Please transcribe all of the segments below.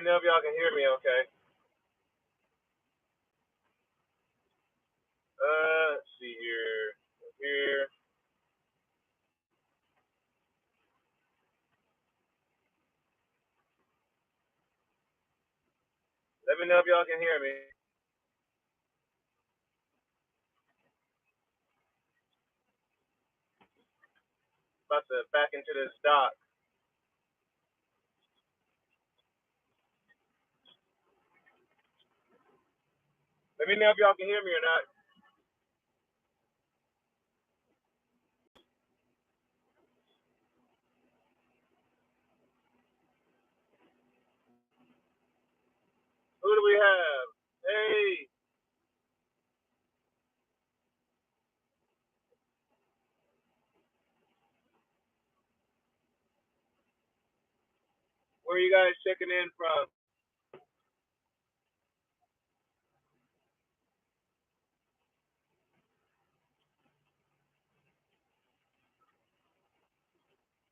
know if y'all can hear me okay. Let's see here. Here. Let me know if y'all can hear me. About to back into this dock. Let me know if y'all can hear me or not. Who do we have? Hey. Where are you guys checking in from?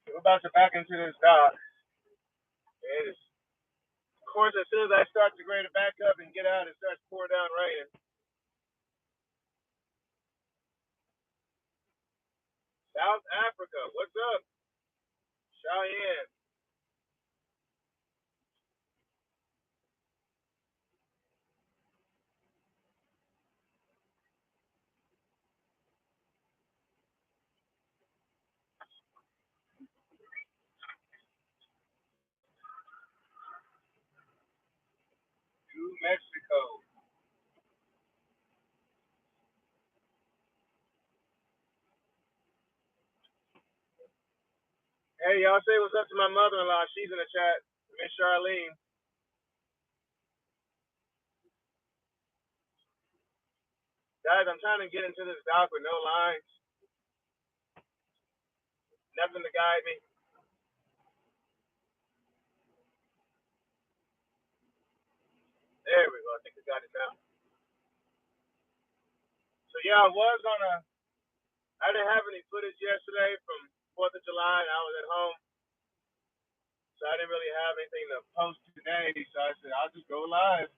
We're about to back into this dock. And of course, as soon as I start to grade to back up and get out, it starts pouring down raining. South Africa, what's up? Cheyenne. New Mexico. Hey, y'all say what's up to my mother-in-law. She's in the chat. Miss Charlene. Guys, I'm trying to get into this dock with no lines. Nothing to guide me. There we go. I think we got it now. So yeah, I didn't have any footage yesterday from 4th of July and I was at home. So I didn't really have anything to post today. So I said, I'll just go live.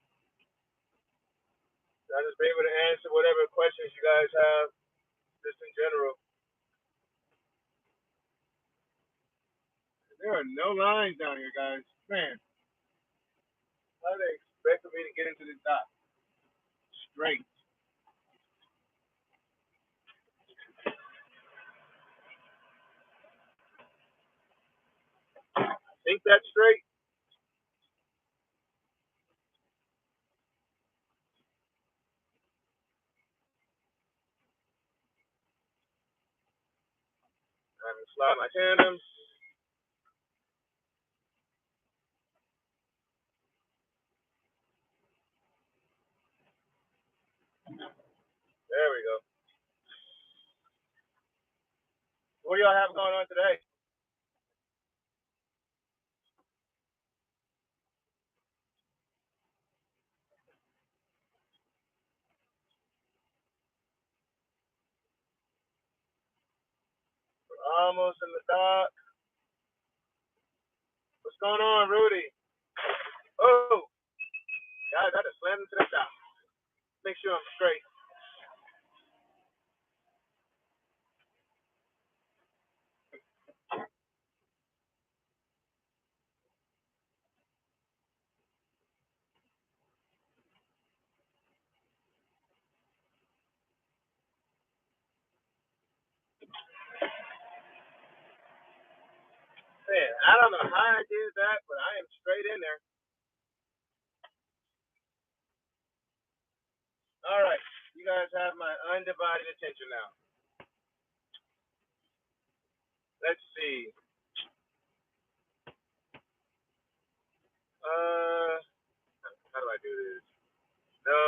So I'll just be able to answer whatever questions you guys have, just in general. There are no lines down here, guys. Man, how are they expecting me to get into this dock? Straight. Think that's straight? I'm going to slide my tandems. There we go. What do y'all have going on today? We're almost in the dock. What's going on, Rudy? Oh, guys, I just slammed into the dock. Make sure I'm straight. Man, I don't know how I did that, but I am straight in there. All right, you guys have my undivided attention now. Let's see. How do I do this? No.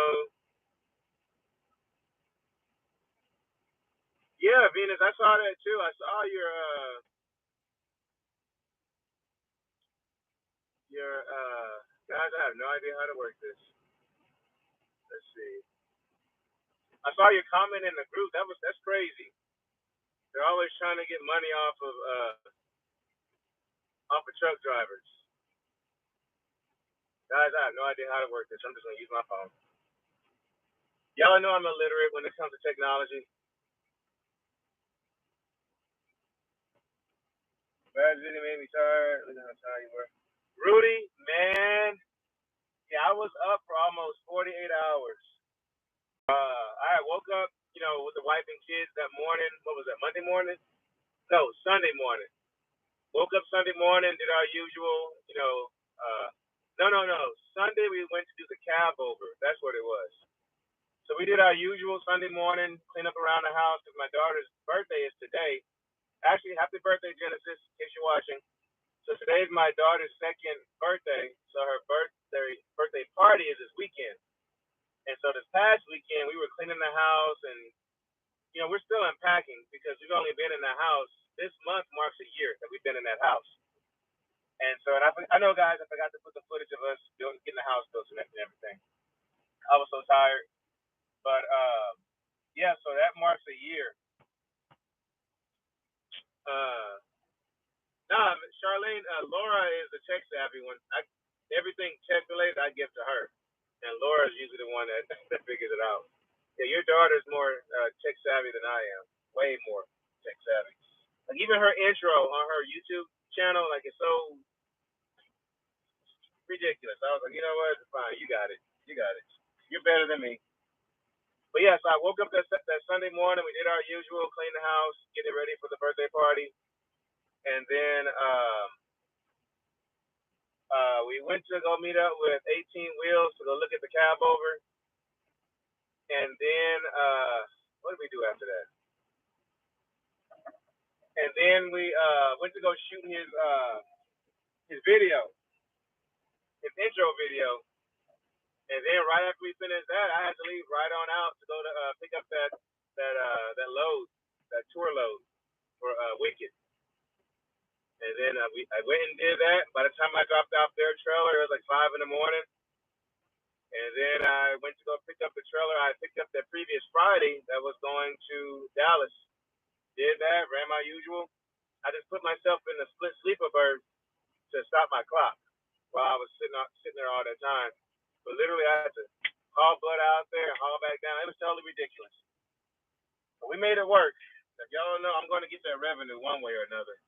Yeah, Venus, I saw that too. I saw your guys. I have no idea how to work this. Let's see. I saw your comment in the group. That's crazy. They're always trying to get money off of truck drivers. Guys, I have no idea how to work this. I'm just gonna use my phone. Y'all know I'm illiterate when it comes to technology. Bad video made me tired. Look at how tired you were. Rudy, man. Yeah, I was up for almost 48 hours. I woke up, with the wife and kids that morning. What was that, Monday morning? No, Sunday morning. Woke up Sunday morning, did our usual, no. Sunday we went to do the cab over. That's what it was. So we did our usual Sunday morning, clean up around the house because my daughter's birthday is today. Actually, happy birthday, Genesis, in case you're watching. So today's my daughter's second birthday. So her birthday party is this weekend. And so this past weekend we were cleaning the house and we're still unpacking because we've only been in the house. This month marks a year that we've been in that house. And so I know guys, I forgot to put the footage of us getting the house built and everything. I was so tired. But yeah, so that marks a year. Uh nah, Charlene, Laura is the tech savvy one. Everything tech related I give to her. And Laura's usually the one that, that figures it out. Yeah, your daughter's more tech savvy than I am. Way more tech savvy. Like even her intro on her YouTube channel, like it's so ridiculous. I was like, you know what? It's fine. You got it. You got it. You're better than me. But yeah, so I woke up that Sunday morning. We did our usual, clean the house, get it ready for the birthday party, and then we went to go meet up with 18 Wheels to go look at the cab over, and then what did we do after that? And then we went to go shoot his video, his intro video. And then right after we finished that, I had to leave right on out to go to pick up that load, that tour load for Wicked. And then I went and did that. By the time I dropped off their trailer, it was like 5 in the morning. And then I went to go pick up the trailer I picked up that previous Friday that was going to Dallas. Did that, ran my usual. I just put myself in the split sleeper berth to stop my clock while I was sitting there all that time. But literally, I had to haul butt out there and haul back down. It was totally ridiculous. But we made it work. If y'all don't know, I'm going to get that revenue one way or another.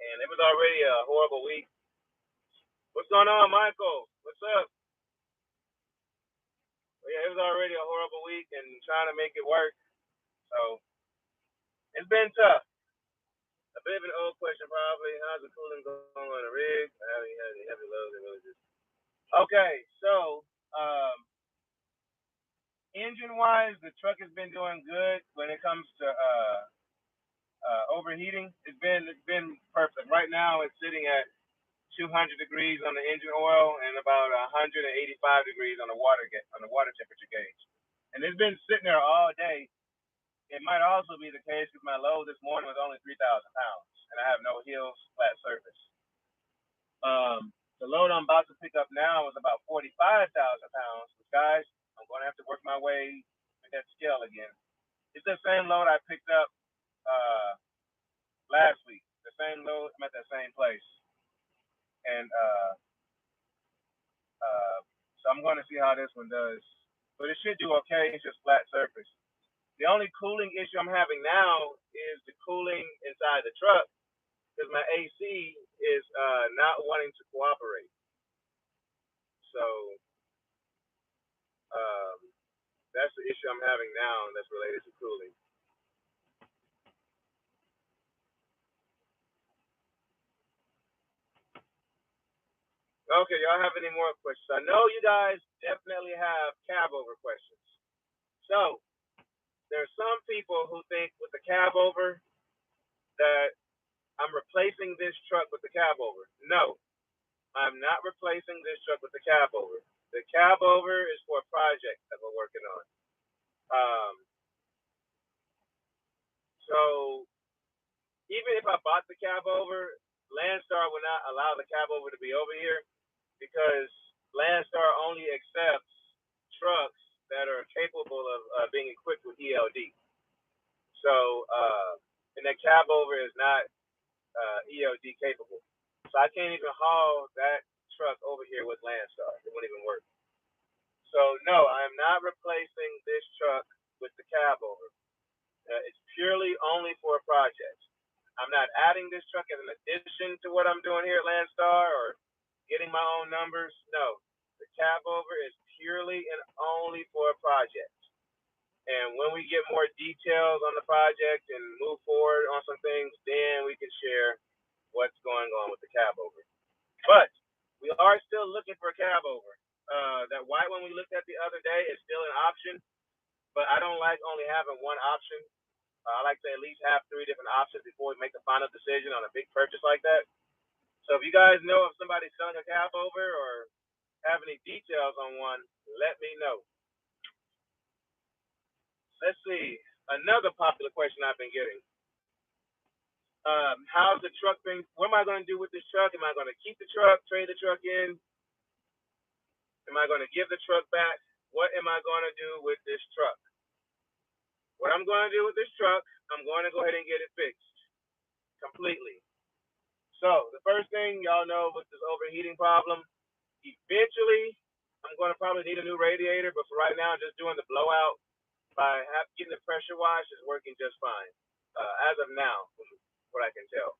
And it was already a horrible week. What's going on, Michael? What's up? Well, yeah, it was already a horrible week and trying to make it work. So it's been tough. A bit of an old question, probably. How's the cooling going on the rig? I haven't had any heavy loads. It really just. Okay, so engine-wise, the truck has been doing good when it comes to overheating. It's been perfect. Right now, it's sitting at 200 degrees on the engine oil and about 185 degrees on the water temperature gauge. And it's been sitting there all day. It might also be the case because my load this morning was only 3,000 pounds, and I have no hills, flat surface. The load I'm about to pick up now is about 45,000 pounds. But guys, I'm going to have to work my way with that scale again. It's the same load I picked up last week. The same load. I'm at that same place, and so I'm going to see how this one does. But it should do okay. It's just flat surface. The only cooling issue I'm having now is the cooling inside the truck because my AC is not wanting to cooperate. So that's the issue I'm having now that's related to cooling. Okay, y'all have any more questions? I know you guys definitely have cab over questions. So there's some people who think with the cab over that I'm replacing this truck with the cab over. No, I'm not replacing this truck with the cab over. The cab over is for a project that we're working on. So even if I bought the cab over, Landstar would not allow the cab over to be over here because Landstar only accepts trucks that are capable of being equipped with ELD. So, and that cab over is not ELD capable. So I can't even haul that truck over here with Landstar. It won't even work. So no, I'm not replacing this truck with the cab over. It's purely only for projects. I'm not adding this truck as an addition to what I'm doing here at Landstar or getting my own numbers. No, the cab over is purely and only for a project. And when we get more details on the project and move forward on some things, then we can share what's going on with the cab over. But we are still looking for a cab over. That white one we looked at the other day is still an option, but I don't like only having one option. I like to at least have 3 different options before we make the final decision on a big purchase like that. So if you guys know if somebody's selling a cab over or have any details on one, let me know. Let's see. Another popular question I've been getting. How's the truck thing? What am I going to do with this truck? Am I going to keep the truck, trade the truck in? Am I going to give the truck back? What am I going to do with this truck? What I'm going to do with this truck, I'm going to go ahead and get it fixed completely. So the first thing y'all know with this overheating problem, eventually I'm going to probably need a new radiator, but for right now, just doing the blowout by getting the pressure wash is working just fine. As of now, from what I can tell.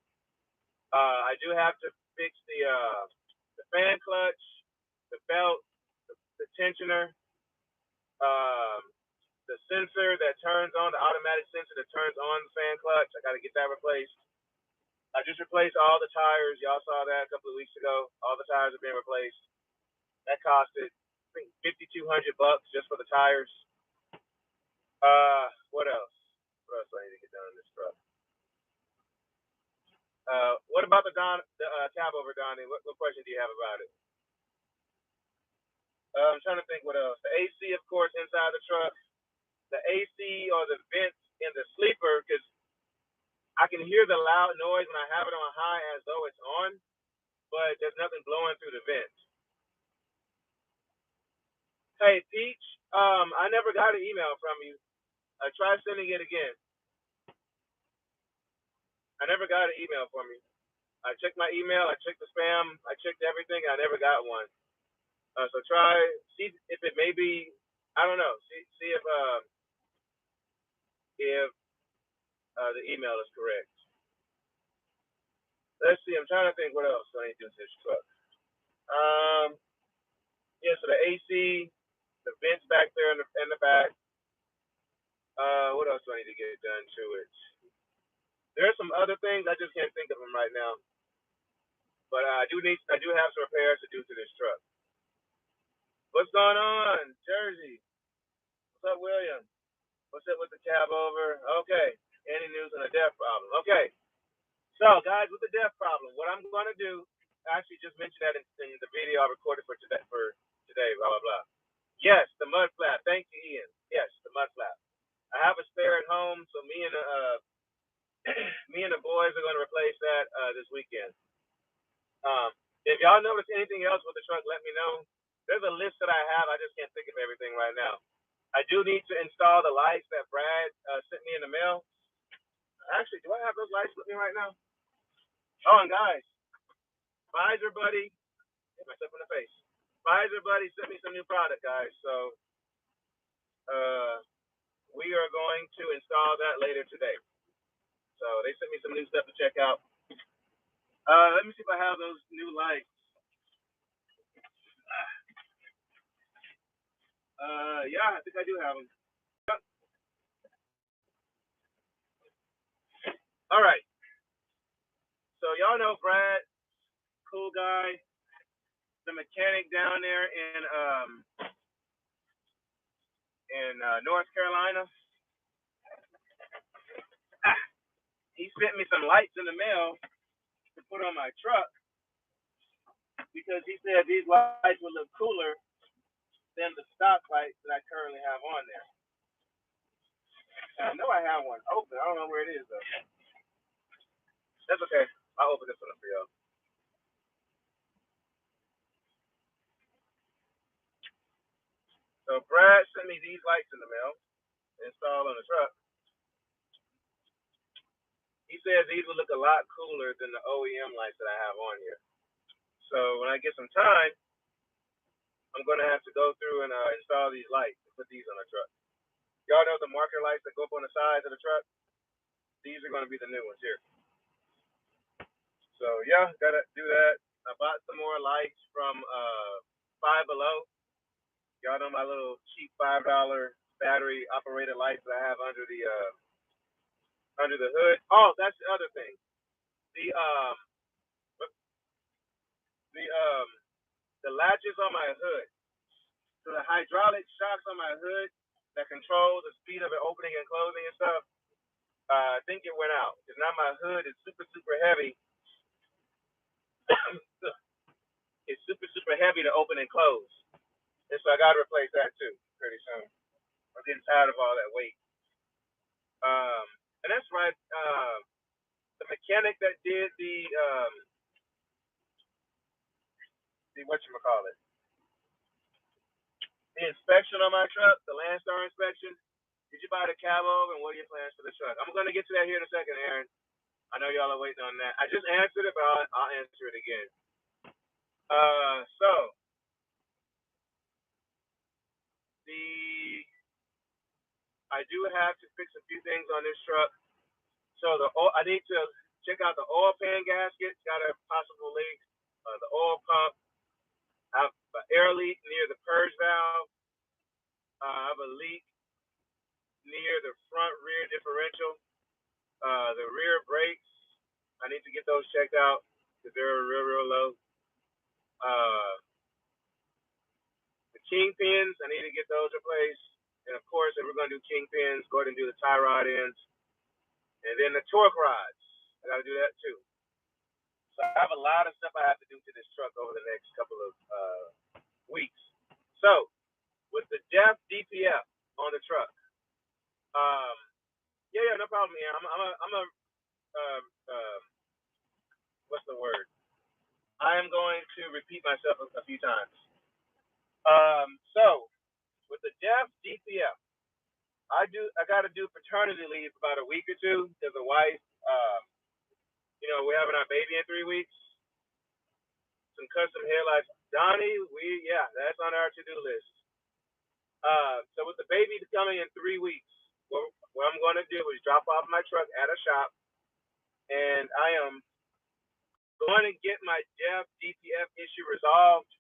I do have to fix the fan clutch, the belt, the tensioner, um, the sensor that turns on, the automatic sensor that turns on the fan clutch. I got to get that replaced. I just replaced all the tires. Y'all saw that a couple of weeks ago. All the tires have been replaced. That costed, I think, $5,200 just for the tires. What else? What else do I need to get done in this truck? What about the cab over, Donnie? What question do you have about it? I'm trying to think what else. The AC, of course, inside the truck. The AC or the vents in the sleeper, because I can hear the loud noise when I have it on high as though it's on, but there's nothing blowing through the vents. Hey, Peach, I never got an email from you. Try sending it again. I never got an email from you. I checked my email, I checked the spam, I checked everything, I never got one. So try, see if it may be, I don't know, see if the email is correct. Let's see, I'm trying to think what else I need to do to this truck. Yeah, so the AC, the vents back there in the back. What else do I need to get done to it? There are some other things, I just can't think of them right now. But I do have some repairs to do to this truck. What's going on, Jersey? What's up, William? What's up with the cab over? Okay. Any news on the death problem? Okay. So, guys, with the death problem, what I'm going to do, I actually just mentioned that in the video I recorded for today, blah, blah, blah. Yes, the mud flap. Thank you, Ian. Yes, the mud flap. I have a spare at home, so me and the boys are going to replace that this weekend. If y'all notice anything else with the truck, let me know. There's a list that I have. I just can't think of everything right now. I do need to install the lights that Brad sent me in the mail. Actually, do I have those lights with me right now? Oh, and guys, Visor Buddy, hit myself in the face. Visor Buddy sent me some new product, guys. So we are going to install that later today. So they sent me some new stuff to check out. Let me see if I have those new lights. Yeah, I think I do have them. All right. So y'all know Brad, cool guy, the mechanic down there in North Carolina. He sent me some lights in the mail to put on my truck because he said these lights would look cooler than the stock lights that I currently have on there. I know I have one open. I don't know where it is though. That's okay. I'll open this one up for y'all. So Brad sent me these lights in the mail to install on the truck. He said these would look a lot cooler than the OEM lights that I have on here. So when I get some time, I'm gonna have to go through and install these lights and put these on the truck. Y'all know the marker lights that go up on the sides of the truck? These are gonna be the new ones here. So yeah, gotta do that. I bought some more lights from Five Below. Y'all know my little cheap $5 battery operated lights that I have under the hood. Oh, that's the other thing. The the um the latches on my hood. So the hydraulic shocks on my hood that control the speed of it opening and closing and stuff. I think it went out. Because now my hood is super heavy. It's super heavy to open and close. And so I gotta replace that too pretty soon. I'm getting tired of all that weight. And that's right. The mechanic that did the whatchamacallit, the inspection on my truck, the Landstar inspection. Did you buy the cabo and what are your plans for the truck? I'm gonna get to that here in a second, Aaron. I know y'all are waiting on that. I just answered it, but I'll answer it again. So I do have to fix a few things on this truck. So I need to check out the oil pan gasket. Got a possible leak. The oil pump. I have an air leak near the purge valve. I have a leak near the front rear differential. The rear brakes. I need to get those checked out because they're real low. The kingpins, I need to get those replaced. And of course, if we're going to do kingpins, go ahead and do the tie rod ends. And then the torque rods, I got to do that too. So I have a lot of stuff I have to do to this truck over the next couple of weeks. So with the Jeff DPF on the truck, yeah, no problem. Yeah, what's the word? I am going to repeat myself a few times. So with the Jeff DPF, I got to do paternity leave about a week or two because the wife, we're having our baby in 3 weeks. Some custom headlights. Donnie, that's on our to-do list. So with the baby coming in 3 weeks, what I'm going to do is drop off my truck at a shop, and I am going to get my Jeff DPF issue resolved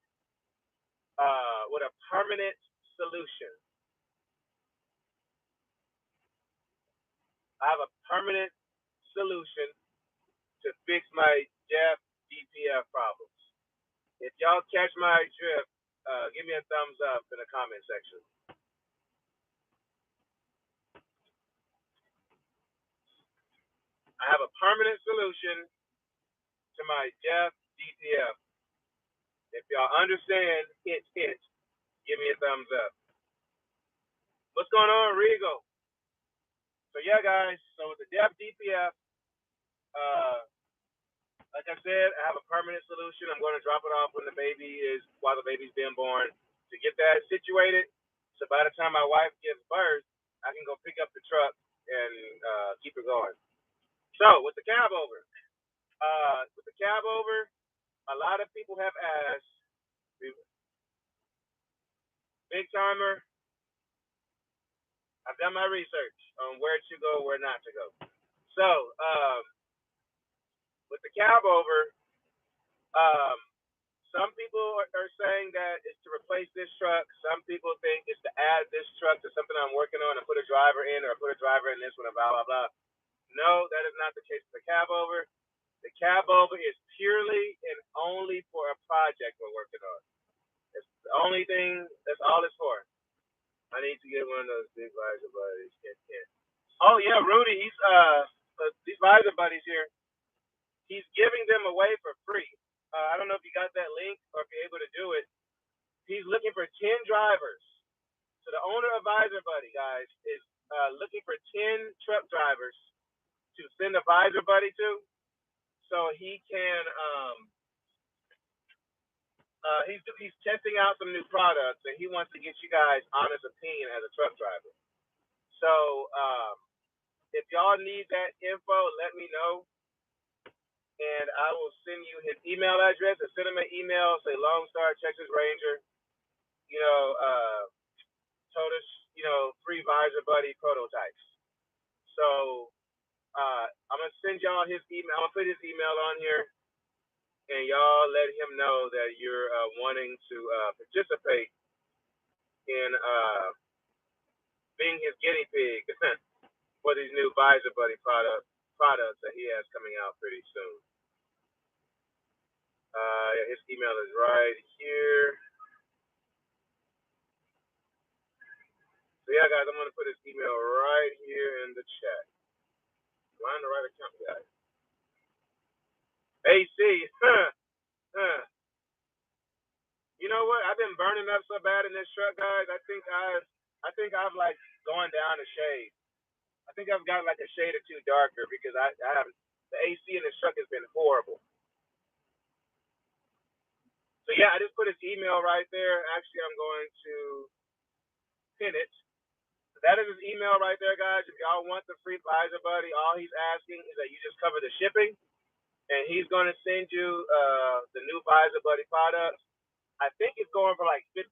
with a permanent solution. I have a permanent solution to fix my Jeff DPF problems. If y'all catch my drift, give me a thumbs up in the comment section. I have a permanent solution to my Jeff DPF. If y'all understand, hint, give me a thumbs up. What's going on, Regal? So yeah, guys. So with the Jeff DPF, like I said, I have a permanent solution. I'm going to drop it off while the baby's being born to get that situated. So by the time my wife gives birth, I can go pick up the truck and keep it going. So with the cab over, a lot of people have asked, Big Timer, I've done my research on where to go, where not to go. So with the cab over, some people are saying that it's to replace this truck. Some people think it's to add this truck to something I'm working on and put a driver in, or put a driver in this one and blah, blah, blah. No, that is not the case with the cab over. The cab over is purely and only for a project we're working on. It's the only thing, that's all it's for. I need to get one of those big visor buddies. Oh yeah, Rudy, he's these visor buddies here, he's giving them away for free. I don't know if you got that link or if you're able to do it. He's looking for 10 drivers. So the owner of Visor Buddy, guys, is looking for 10 truck drivers to send a Visor Buddy to, so he can he's testing out some new products, and he wants to get you guys' honest opinion as a truck driver. So if y'all need that info, let me know, and I will send you his email address and send him an email. Say Lone Star Texas Ranger, you know, told us, free visor buddy prototypes. So I'm gonna send y'all his email. I'm gonna put his email on here, and y'all let him know that you're wanting to participate in being his guinea pig for these new visor buddy products that he has coming out pretty soon. His email is right here. So yeah, guys, I'm gonna put his email right here in the chat. Am I in the right account, guys? AC, You know what? I've been burning up so bad in this truck, guys. I think I've like gone down a shade. I think I've got like a shade or two darker because I have the AC in this truck has been horrible. So yeah, I just put his email right there. Actually, I'm going to pin it. That is his email right there, guys. If y'all want the free visor buddy, all he's asking is that you just cover the shipping, and he's going to send you the new visor buddy products. I think it's going for like $50.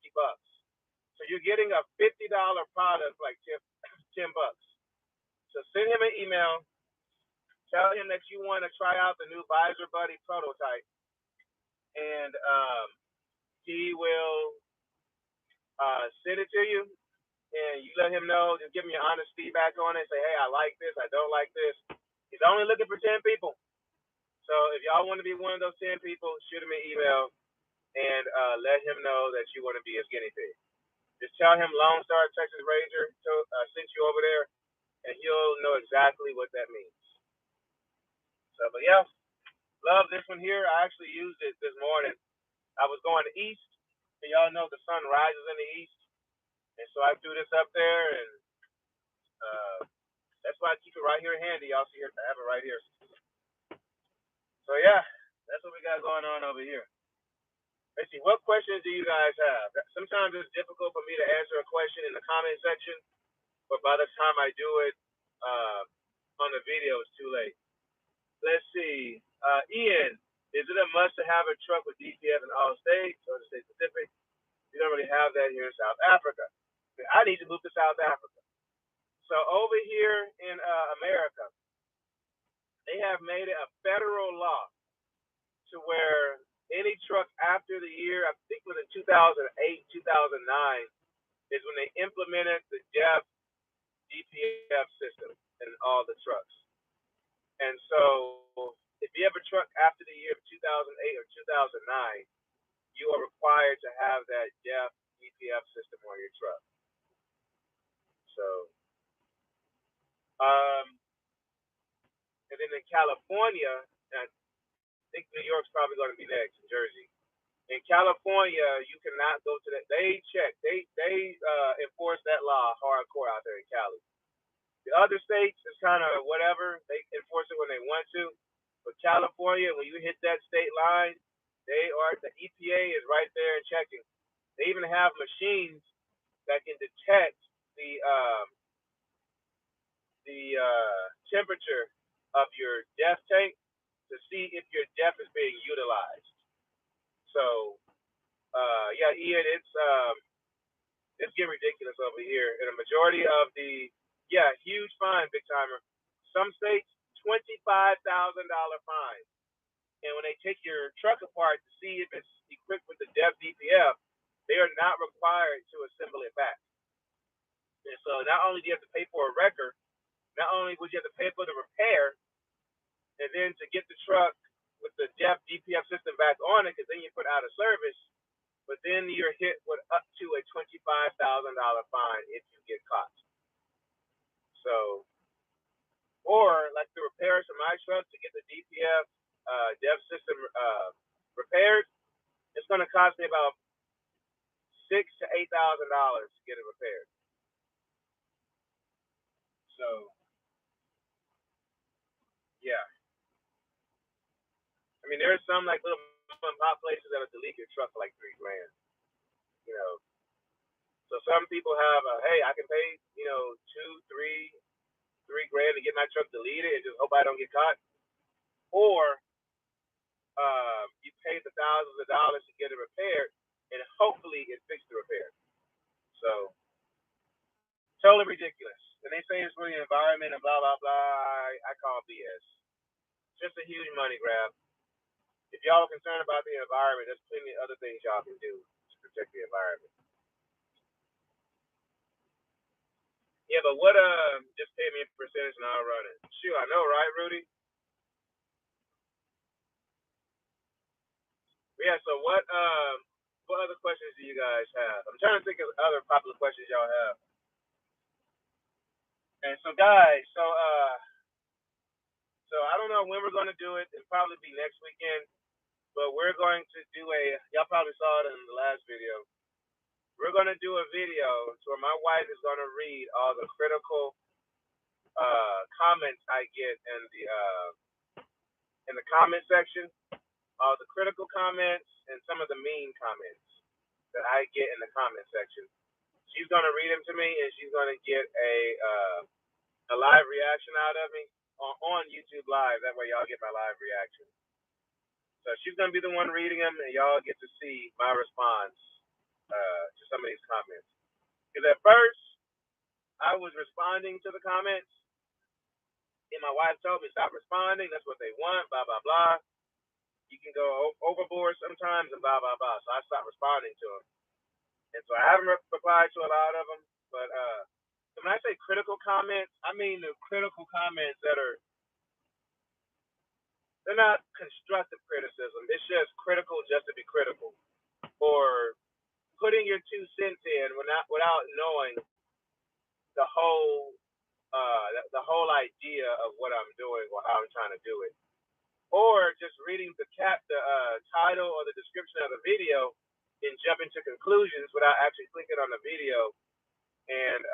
So you're getting a $50 product for like 10 bucks. So send him an email. Tell him that you want to try out the new visor buddy prototype, and he will send it to you. And you let him know, just give him your honest feedback on it. Say, hey, I like this, I don't like this. He's only looking for 10 people. So if y'all want to be one of those 10 people, shoot him an email and let him know that you want to be his guinea pig. Just tell him Lone Star Texas Ranger sent you over there, and he'll know exactly what that means. So, but yeah, love this one here. I actually used it this morning. I was going east, and y'all know the sun rises in the east. And so I threw this up there, and that's why I keep it right here handy. Y'all see here, I have it right here. So yeah, that's what we got going on over here. Let's see, what questions do you guys have? Sometimes it's difficult for me to answer a question in the comment section, but by the time I do it on the video, it's too late. Let's see, Ian, is it a must to have a truck with DPF in all states or the state specific? You don't really have that here in South Africa. I need to move to South Africa. So over here in America, they have made it a federal law to where any truck after the year, I think it was in 2008, 2009, is when they implemented the DEF DPF system in all the trucks. And so if you have a truck after the year of 2008 or 2009, you are required to have that DEF DPF system on your truck. So, and then in California, and I think New York's probably going to be next, in Jersey. In California, you cannot go to that. They enforce that law hardcore out there in Cali. The other states is kind of whatever. They enforce it when they want to. But California, when you hit that state line, the EPA is right there checking. They even have machines that can detect the temperature of your DEF tank to see if your DEF is being utilized. So, yeah, Ian, it's getting ridiculous over here. And a majority of huge fine, big timer. Some states, $25,000 fine. And when they take your truck apart to see if it's equipped with the DEF DPF, they are not required to assemble it back. And so not only do you have to pay for a wrecker, not only would you have to pay for the repair, and then to get the truck with the DEF DPF system back on it, because then you put out of service, but then you're hit with up to a $25,000 fine if you get caught. So, or like the repairs for my truck to get the DPF DEF system repaired, it's going to cost me about $6,000 to $8,000 to get it repaired. So, yeah. I mean, there's some like little pop places that'll delete your truck for like $3,000. You know, so some people have hey, I can pay $2, $3 grand to get my truck deleted and just hope I don't get caught. Or paid the thousands of dollars to get it repaired, and hopefully it fixed the repair. So totally ridiculous. And they say it's for the environment and blah blah blah. I call BS. Just a huge money grab. If y'all are concerned about the environment, there's plenty of other things y'all can do to protect the environment. Yeah, but what just pay me a percentage and I'll run it. Shoot, I know, right, Rudy? Yeah, so what other questions do you guys have? I'm trying to think of other popular questions y'all have. And so guys, so I don't know when we're gonna do it. It'll probably be next weekend. But we're going to do y'all probably saw it in the last video. We're going to do a video where my wife is going to read all the critical comments I get in the comment section, all the critical comments and some of the mean comments that I get in the comment section. She's going to read them to me, and she's going to get a live reaction out of me on YouTube Live. That way y'all get my live reaction. So she's going to be the one reading them, and y'all get to see my response to some of these comments. Because at first, I was responding to the comments, and my wife told me, stop responding. That's what they want, blah, blah, blah. You can go overboard sometimes and blah, blah, blah. So I stopped responding to them. And so I haven't replied to a lot of them. But when I say critical comments, I mean the critical comments that they're not constructive criticism. It's just critical just to be critical. Or putting your 2 cents in without knowing the whole idea of what I'm doing or how I'm trying to do it, or just reading the title or the description of the video and jumping to conclusions without actually clicking on the video and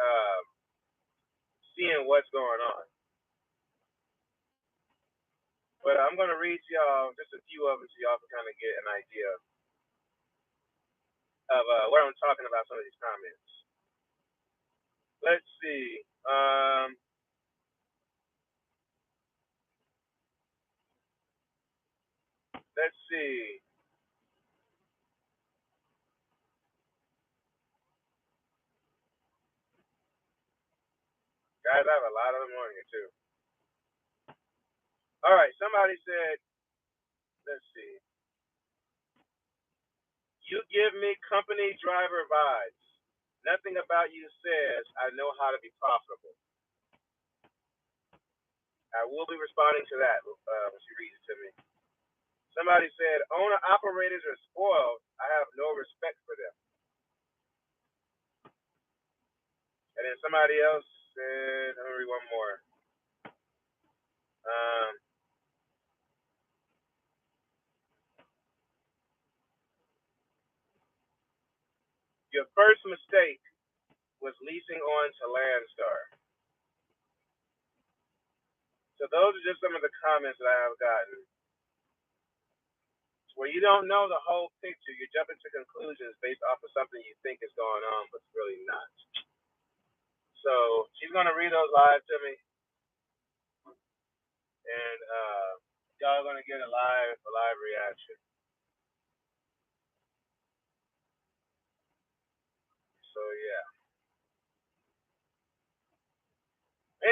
seeing what's going on. But I'm going to read to y'all just a few of them so y'all can kind of get an idea of what I'm talking about, some of these comments. Let's see. Let's see. Guys, I have a lot of them on here too. All right, somebody said, let's see. You give me company driver vibes. Nothing about you says I know how to be profitable. I will be responding to that when she reads it to me. Somebody said, owner operators are spoiled. I have no respect for them. And then somebody else said, let me read one more. Your first mistake was leasing on to Landstar. So those are just some of the comments that I have gotten. Where you don't know the whole picture, you're jumping to conclusions based off of something you think is going on, but it's really not. So she's gonna read those live to me, and y'all are gonna get a live reaction. So yeah.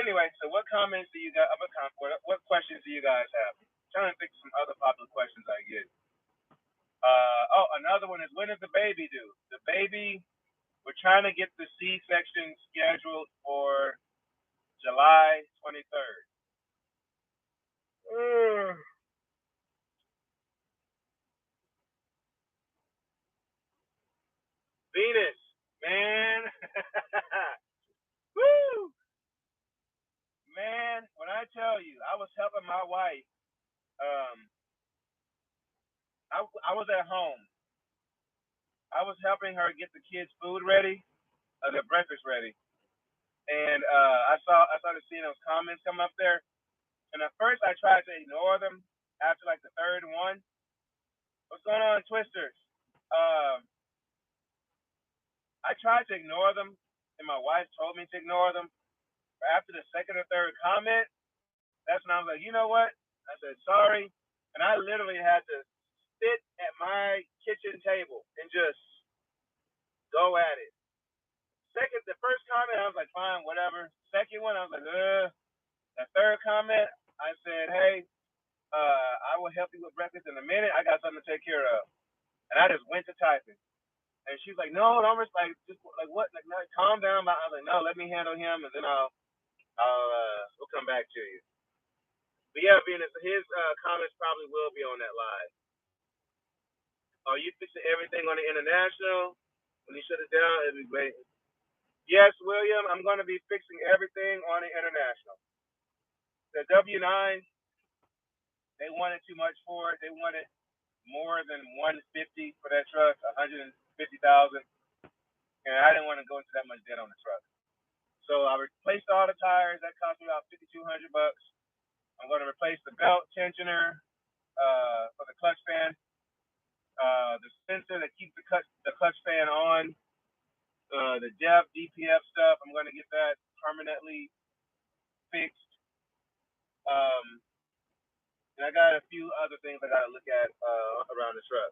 Anyway, so what comments do you guys? What questions do you guys have? I'm trying to think of some other popular questions I get. Another one is, when is the baby due? The baby, we're trying to get the C-section scheduled for July 23rd. Venus, man. Woo! Man, when I tell you, I was helping my wife. I was at home. I was helping her get the kids' food ready, their breakfast ready, and I started seeing those comments come up there. And at first, I tried to ignore them. After like the third one, what's going on, Twisters? I tried to ignore them, and my wife told me to ignore them. But after the second or third comment, that's when I was like, you know what? I said sorry, and I literally had to sit was like, fine, whatever. Second one, I was like, The third comment, I said, hey, I will help you with breakfast in a minute. I got something to take care of. And I just went to typing. And she's like, no, don't like just like what? Like, no, calm down. I was like, no, let me handle him, and then we'll come back to you. But yeah, Venus, his comments probably will be on that live. Are you fixing everything on the international? When you shut it down, it'd be great. Yes, William, I'm going to be fixing everything on the international. The W9, they wanted too much for it. They wanted more than 150 for that truck, 150,000, and I didn't want to go into that much debt on the truck. So I replaced all the tires. That cost me about $5,200. I'm going to replace the belt tensioner for the clutch fan, the sensor that keeps the clutch fan on, the DPF stuff. I'm going to get that permanently fixed. And I got a few other things I got to look at around the truck.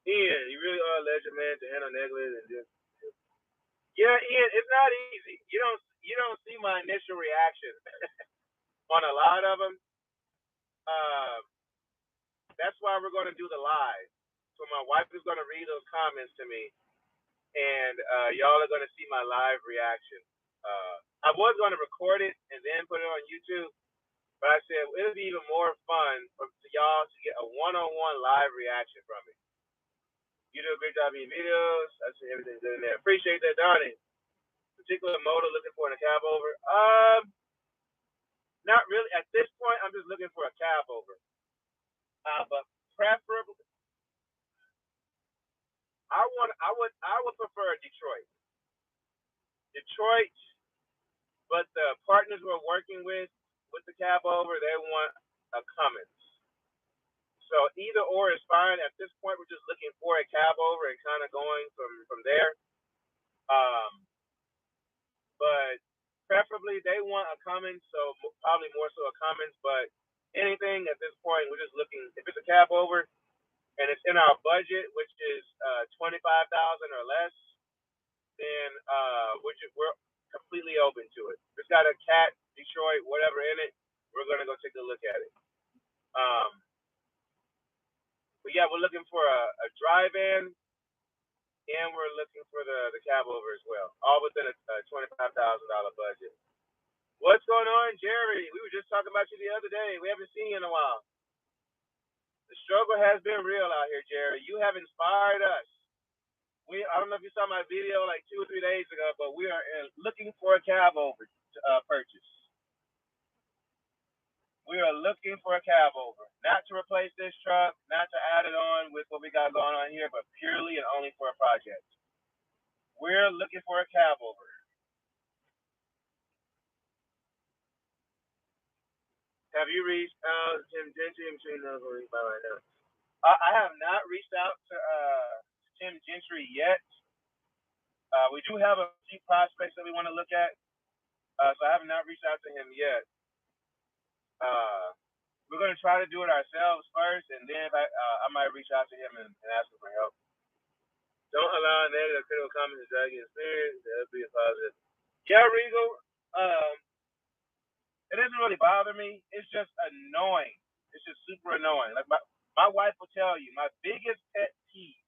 Ian, you really are a legend, man, to handle negligence and just. Yeah, Ian, it's not easy. You don't see my initial reaction on a lot of them. That's why we're going to do the live. So my wife is going to read those comments to me, and y'all are going to see my live reaction. I was going to record it and then put it on YouTube, but I said it'll be even more fun for y'all to get a one-on-one live reaction from me. You do a great job in your videos. I see everything's good in there. Appreciate that, Donnie. Particular motor looking for in a cab over? Not really. At this point, I'm just looking for a cab over. But preferably, I would prefer Detroit. Detroit, but the partners we're working with the cab over, they want a Cummins. So either or is fine. At this point, we're just looking for a cab over and kind of going from there. But preferably they want a Cummins, so probably more so a Cummins. But anything at this point, we're just looking. If it's a cab over and it's in our budget, which is $25,000 or less, then we're completely open to it. If it's got a cat, Detroit, whatever in it, we're gonna go take a look at it. But yeah, we're looking for a drive-in, and we're looking for the cab over as well, all within a $25,000 budget. What's going on, Jerry? We were just talking about you the other day. We haven't seen you in a while. The struggle has been real out here, Jerry. You have inspired us. I don't know if you saw my video like 2 or 3 days ago, but we are looking for a cab over to purchase. We are looking for a cab over, not to replace this truck, not to add it on with what we got going on here, but purely and only for a project. We're looking for a cab over. Have you reached out to Tim Gentry? I'm sure you know who he's by right now. I have not reached out to Tim Gentry yet. We do have a few prospects that we want to look at, so I have not reached out to him yet. We're going to try to do it ourselves first, and then I might reach out to him and ask him for help. Don't allow negative critical comments to drag you in spirit. That'll be a positive. Yeah, Regal. It doesn't really bother me. It's just annoying. It's just super annoying. Like my wife will tell you, my biggest pet peeve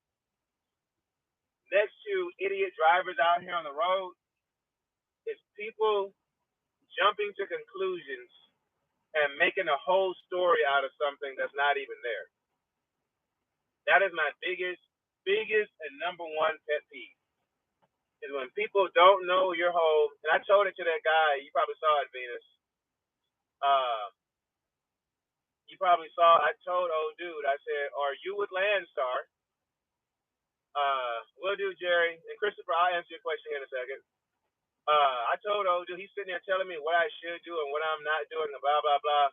next to idiot drivers out here on the road is people jumping to conclusions and making a whole story out of something that's not even there. That is my biggest and number one pet peeve. Is when people don't know your whole, and I told it to that guy, you probably saw it, Venus. You probably saw, I told old dude, I said, are you with Landstar? Will do, Jerry. And Christopher, I'll answer your question in a second. I told old dude, he's sitting there telling me what I should do and what I'm not doing and blah, blah, blah.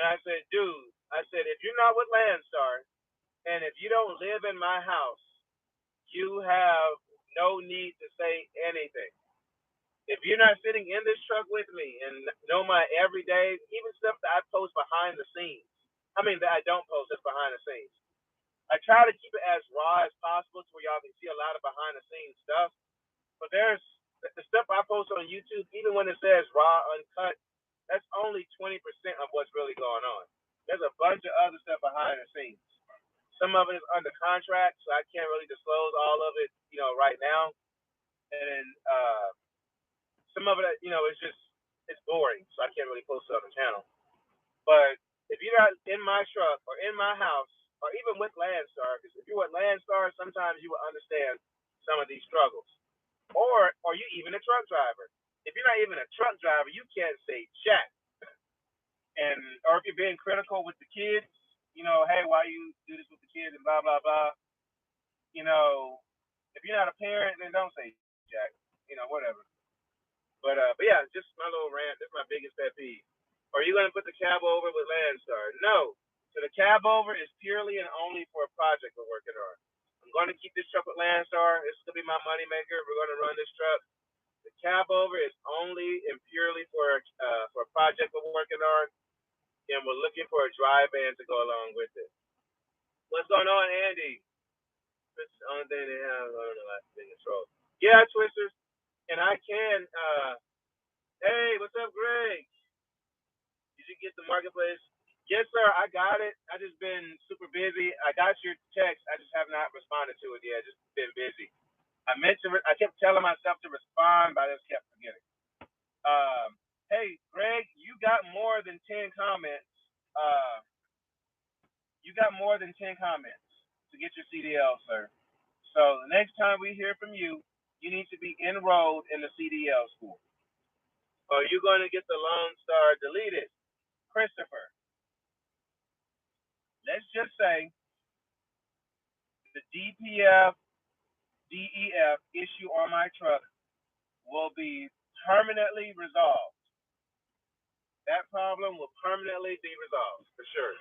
And I said, dude, if you're not with Landstar, and if you don't live in my house, you have no need to say anything. If you're not sitting in this truck with me and know my everyday, even stuff that I post behind the scenes, that I don't post just behind the scenes. I try to keep it as raw as possible to where y'all can see a lot of behind the scenes stuff. But there's the stuff I post on YouTube, even when it says raw, uncut, that's only 20% of what's really going on. There's a bunch of other stuff behind the scenes. Some of it is under contract, so I can't really disclose all of it, right now. And then some of it, it's boring, so I can't really post it on the channel. But if you're not in my truck or in my house, or even with Landstar, because if you're with Landstar, sometimes you will understand some of these struggles. Or you even a truck driver. If you're not even a truck driver, you can't say jack. Or if you're being critical with the kids, hey, why you do this with the kids and blah blah blah. If you're not a parent, then don't say jack. Whatever. But yeah, just my little rant. That's my biggest pet peeve. Are you going to put the cab over with Landstar? No. So the cab over is purely and only for a project we're working on. I'm going to keep this truck with Landstar. This is going to be my moneymaker. We're going to run this truck. The cab over is only and purely for a project we're working on, and we're looking for a dry van to go along with it. What's going on, Andy? This is the only thing they have on the last thing control. Yeah, Twisters, and I can. Hey, what's up, Greg? Did you get the marketplace? Yes, sir. I got it. I just been super busy. I got your text. I just have not responded to it yet. Just been busy. I kept telling myself to respond, but I just kept forgetting. Hey, Greg, you got more than 10 comments. You got more than 10 comments to get your CDL, sir. So the next time we hear from you, you need to be enrolled in the CDL school. Or you're going to get the Lone Star deleted. Christopher, let's just say the DPF, DEF issue on my truck will be permanently resolved. That problem will permanently be resolved, for sure.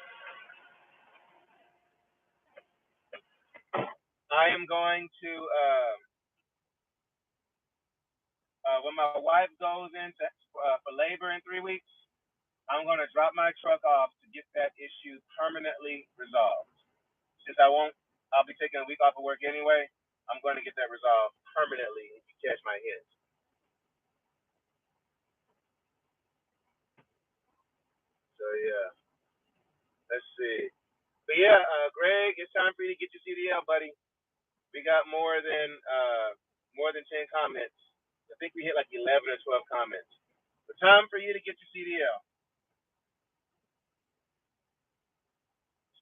I am going to, when my wife goes into for labor in 3 weeks, I'm going to drop my truck off to get that issue permanently resolved. Since I'll be taking a week off of work anyway, I'm going to get that resolved permanently if you catch my hint. So yeah, let's see. But yeah, Greg, it's time for you to get your CDL, buddy. We got more than 10 comments. I think we hit like 11 or 12 comments. But time for you to get your CDL.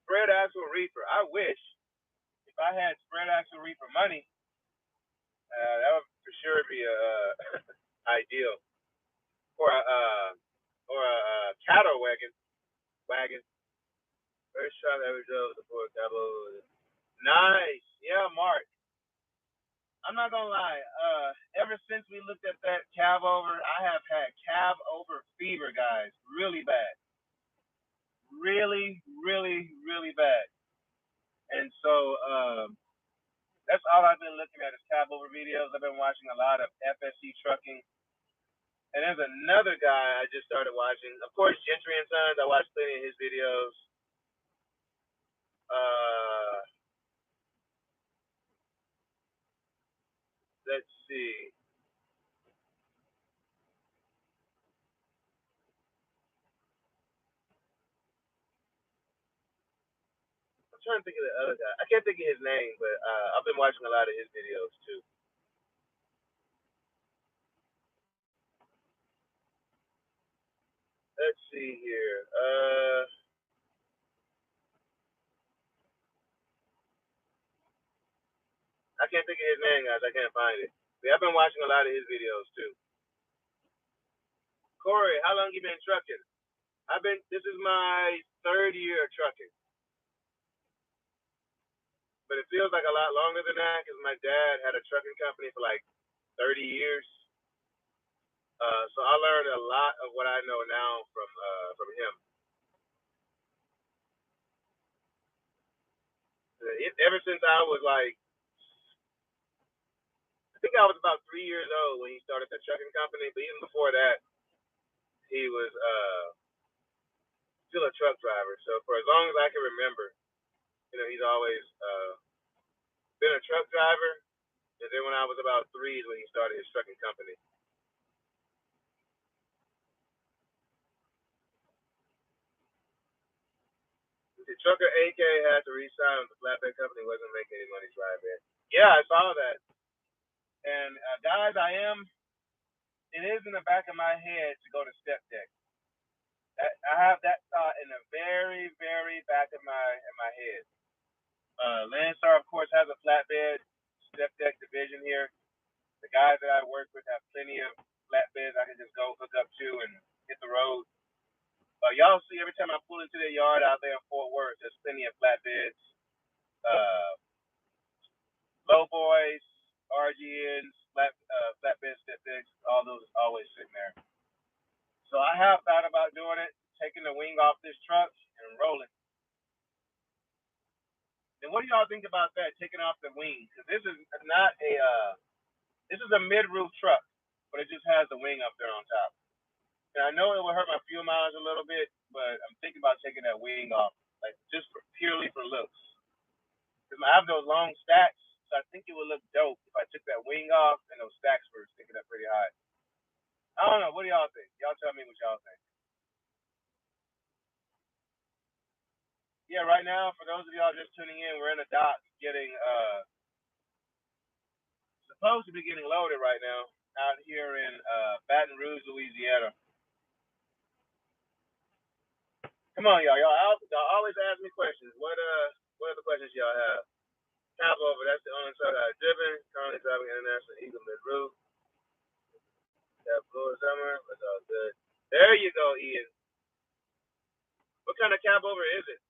Spread axle reefer. I wish if I had spread axle reefer money, that would for sure be ideal. Or a cattle wagon. First shot ever drove before cattle. Nice. Yeah, Mark. I'm not gonna lie. Ever since we looked at that cab over, I have had cab over fever, guys. Really bad. Really, really, really bad. And so that's all I've been looking at is cab over videos. I've been watching a lot of FSC trucking. And there's another guy I just started watching. Of course, Gentry and Sons. I watched plenty of his videos. Let's see. I'm trying to think of the other guy. I can't think of his name, but I've been watching a lot of his videos too. Let's see here. I can't think of his name, guys. I can't find it. But I've been watching a lot of his videos too. Corey, how long you been trucking? This is my 3rd year of trucking. But it feels like a lot longer than that because my dad had a trucking company for like 30 years. So I learned a lot of what I know now from him. Ever since I was like, I think I was about 3 years old when he started the trucking company. But even before that, he was still a truck driver. So for as long as I can remember, he's always been a truck driver. And then when I was about 3 is when he started his trucking company. The trucker AK had to resign. The flatbed company wasn't making any money driving. Yeah, I saw that. And guys, it is in the back of my head to go to step deck. I have that thought in the very, very back of my head. Landstar, of course, has a flatbed step deck division here. The guys that I work with have plenty of flatbeds I can just go hook up to and hit the road. Y'all see every time I pull into their yard out there in Fort Worth, there's plenty of flatbeds, uh, low boys, RGNs, flatbed step decks, all those always sitting there. So I have thought about doing it, taking the wing off this truck and rolling. And what do y'all think about that? Taking off the wing, because this is not a this is a mid-roof truck, but it just has the wing up there on top. And I know it will hurt my fuel mileage a little bit, but I'm thinking about taking that wing off, like just purely for looks. Because I have those long stacks, so I think it would look dope if I took that wing off and those stacks were sticking up pretty high. I don't know. What do y'all think? Y'all tell me what y'all think. Yeah, right now, for those of y'all just tuning in, we're in the dock getting supposed to be getting loaded right now out here in Baton Rouge, Louisiana. Come on, y'all. Y'all always ask me questions. What other questions y'all have? Top over, that's the only truck I've driven. Currently driving International Eagle mid route. That blue summer, that's all good. There you go, Ian. What kind of cab over is it?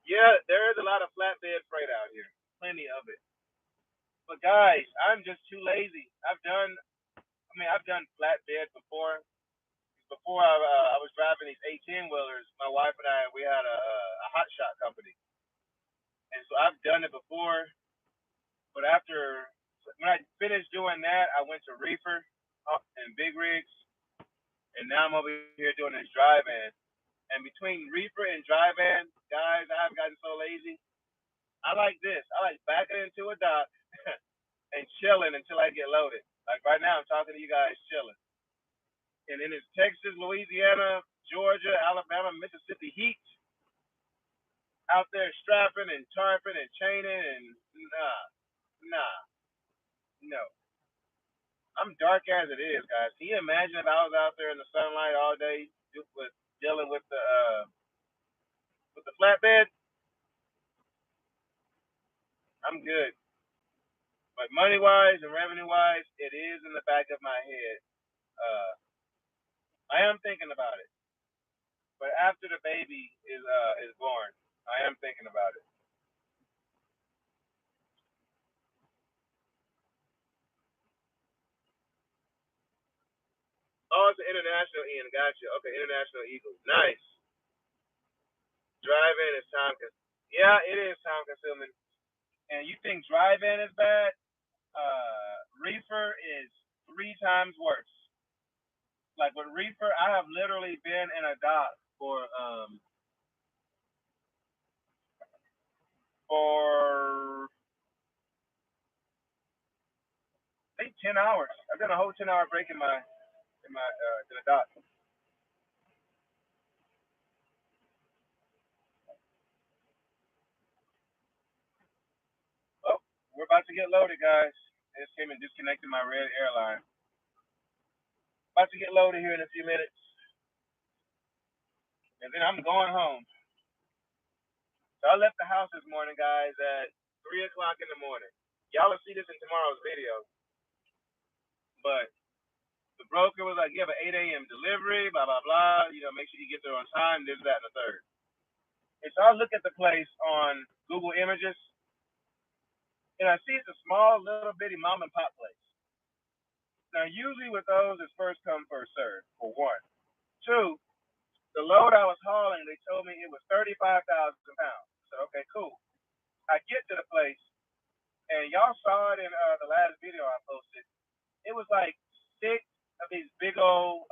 Yeah, there is a lot of flatbed freight out here. Plenty of it. But guys, I'm just too lazy. I've done flatbed before. Before I was driving these 18 wheelers, my wife and we had a hot shot company, and so I've done it before. But when I finished doing that, I went to reefer and big rigs, and now I'm over here doing this dry van. And between reefer and dry van, guys, I've gotten so lazy. I like this. I like backing into a dock and chilling until I get loaded. Like right now, I'm talking to you guys chilling. And in this Texas, Louisiana, Georgia, Alabama, Mississippi heat, out there strapping and tarping and chaining and nah, no. I'm dark as it is, guys. Can you imagine if I was out there in the sunlight all day dealing with the flatbed? I'm good. But money wise and revenue wise, it is in the back of my head. Uh, I am thinking about it. But after the baby is born, I am thinking about it. Oh, it's an international Ian. Gotcha. Okay, international Eagle. Nice. Drive-in is time consuming. Yeah, it is time consuming. And you think drive-in is bad? Reefer is 3 times worse. Like with reefer, I have literally been in a dock for I think 10 hours. I've done a whole 10-hour break in the dock. Oh, we're about to get loaded, guys. They just came and disconnected my red airline. About to get loaded here in a few minutes, and then I'm going home. So I left the house this morning, guys, at 3 o'clock in the morning. Y'all will see this in tomorrow's video, but the broker was like, "You have an 8 a.m. delivery, blah blah blah. Make sure you get there on time. This, that, and the third." And so I look at the place on Google Images, and I see it's a small, little bitty mom and pop place. Now, usually with those, it's first come, first serve. For one, two, the load I was hauling, they told me it was 35,000 pounds. So okay, cool. I get to the place, and y'all saw it in the last video I posted. It was like these big old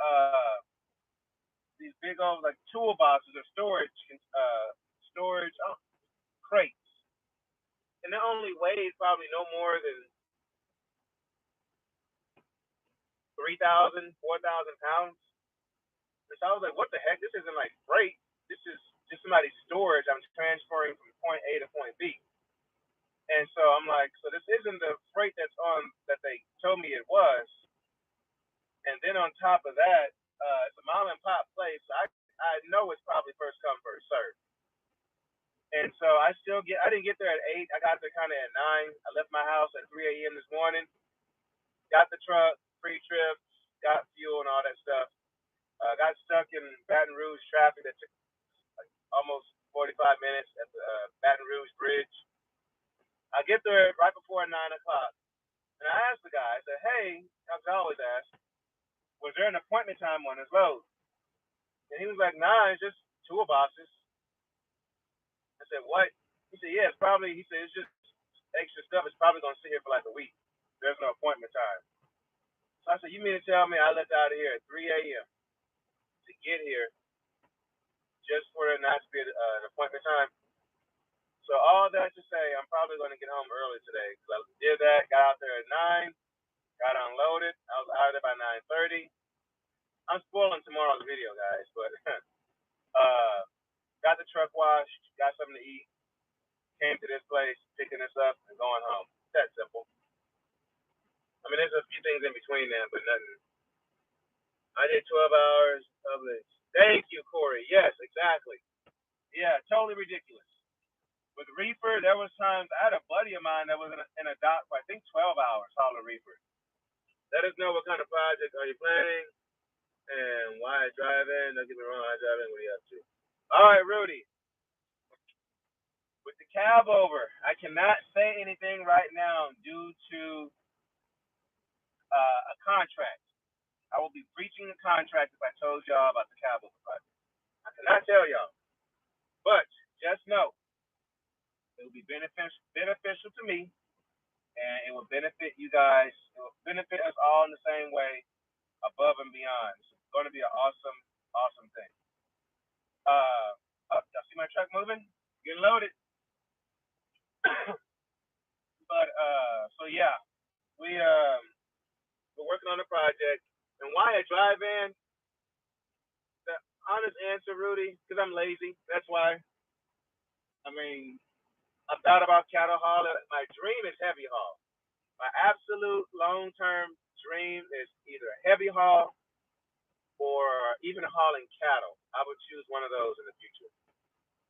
like toolboxes or storage crates, and it only weighs probably no more than 3,000, 4,000 pounds. So I was like, what the heck? This isn't like freight. This is just somebody's storage. I'm transferring from point A to point B. And so I'm like, so this isn't the freight that they told me it was. And then on top of that, it's a mom and pop place. So I know it's probably first come first serve. And so I didn't get there at 8. I got there kind of at 9. I left my house at 3 a.m. this morning. Got the truck, pre-trip, got fuel and all that stuff. Got stuck in Baton Rouge traffic that took like almost 45 minutes at the Baton Rouge Bridge. I get there right before 9 o'clock. And I asked the guy, I said, hey, as I always ask, was there an appointment time on this load? And he was like, nah, it's just toolboxes. I said, what? He said, yeah, it's just extra stuff. It's probably going to sit here for like a week. There's no appointment time. So I said, you mean to tell me I left out of here at 3 a.m. to get here just for it not to be an appointment time? So all that to say, I'm probably going to get home early today because I did that, got out there at 9, got unloaded. I was out of there by 9:30. I'm spoiling tomorrow's video, guys, but got the truck washed, got something to eat, came to this place, picking this up, and going home. It's that simple. I mean, there's a few things in between them, but nothing. I did 12 hours published. Thank you, Corey. Yes, exactly. Yeah, totally ridiculous. With reefer, there was times I had a buddy of mine that was in a dock for I think 12 hours hauling reefer. Let us know what kind of project are you planning and why driving. Don't get me wrong, I driving. What are you up to? All right, Rudy. With the cab over, I cannot say anything right now due to a contract. I will be breaching the contract if I told y'all about the cab over project. I cannot tell y'all, but just know it will be beneficial to me, and it will benefit you guys. It will benefit us all in the same way, above and beyond. It's going to be an awesome, awesome thing. Y'all see my truck moving? Getting loaded. But so yeah, we're working on the project. And why a drive-in? The honest answer, Rudy, because I'm lazy. That's why. I mean, I've thought about cattle haul. My dream is heavy haul. My absolute long-term dream is either a heavy haul or even hauling cattle. I would choose one of those in the future.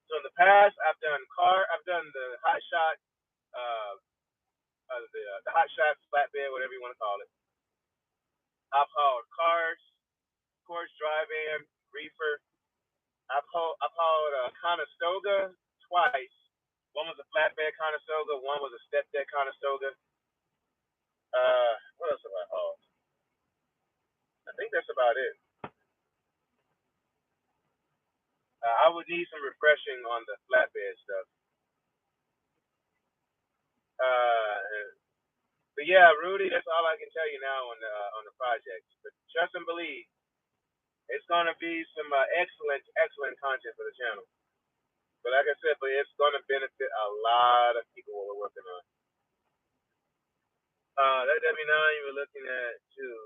So in the past, I've done the hot shot, the hot shot flatbed, whatever you want to call it. I've hauled cars, of course, drive-in, reefer. I've hauled Conestoga twice. One was a flatbed Conestoga, one was a step deck Conestoga. What else have I hauled? I think that's about it. I would need some refreshing on the flatbed stuff. But yeah, Rudy, that's all I can tell you now on the project. But trust and believe, it's gonna be some excellent content for the channel. But like I said, it's gonna benefit a lot of people what we're working on. That W9 you were looking at too.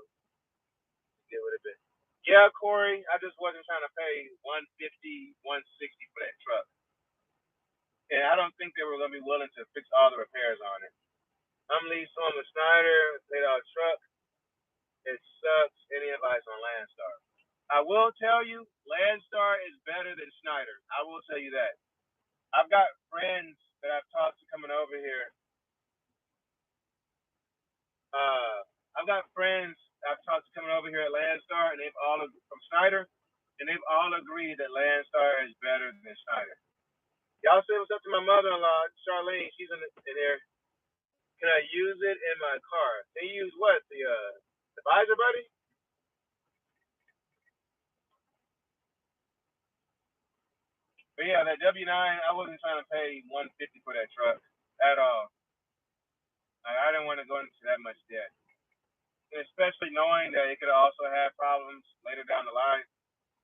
Get rid of it. Yeah, Corey, I just wasn't trying to pay 150, 160 for that truck. And I don't think they were gonna be willing to fix all the repairs on it. I'm Lee Storm with Snyder, paid out truck. It sucks. Any advice on Landstar? I will tell you, Landstar is better than Snyder. I will tell you that. I've got friends that I've talked to coming over here. I've got friends I've talked to coming over here at Landstar, and they've all from Snyder, and they've all agreed that Landstar is better than Snyder. Y'all say what's up to my mother-in-law, Charlene. She's in here. Can I use it in my car? Can you use what? The visor, buddy? But yeah, that W9, I wasn't trying to pay 150 for that truck at all. I didn't want to go into that much debt. and especially knowing that it could also have problems later down the line.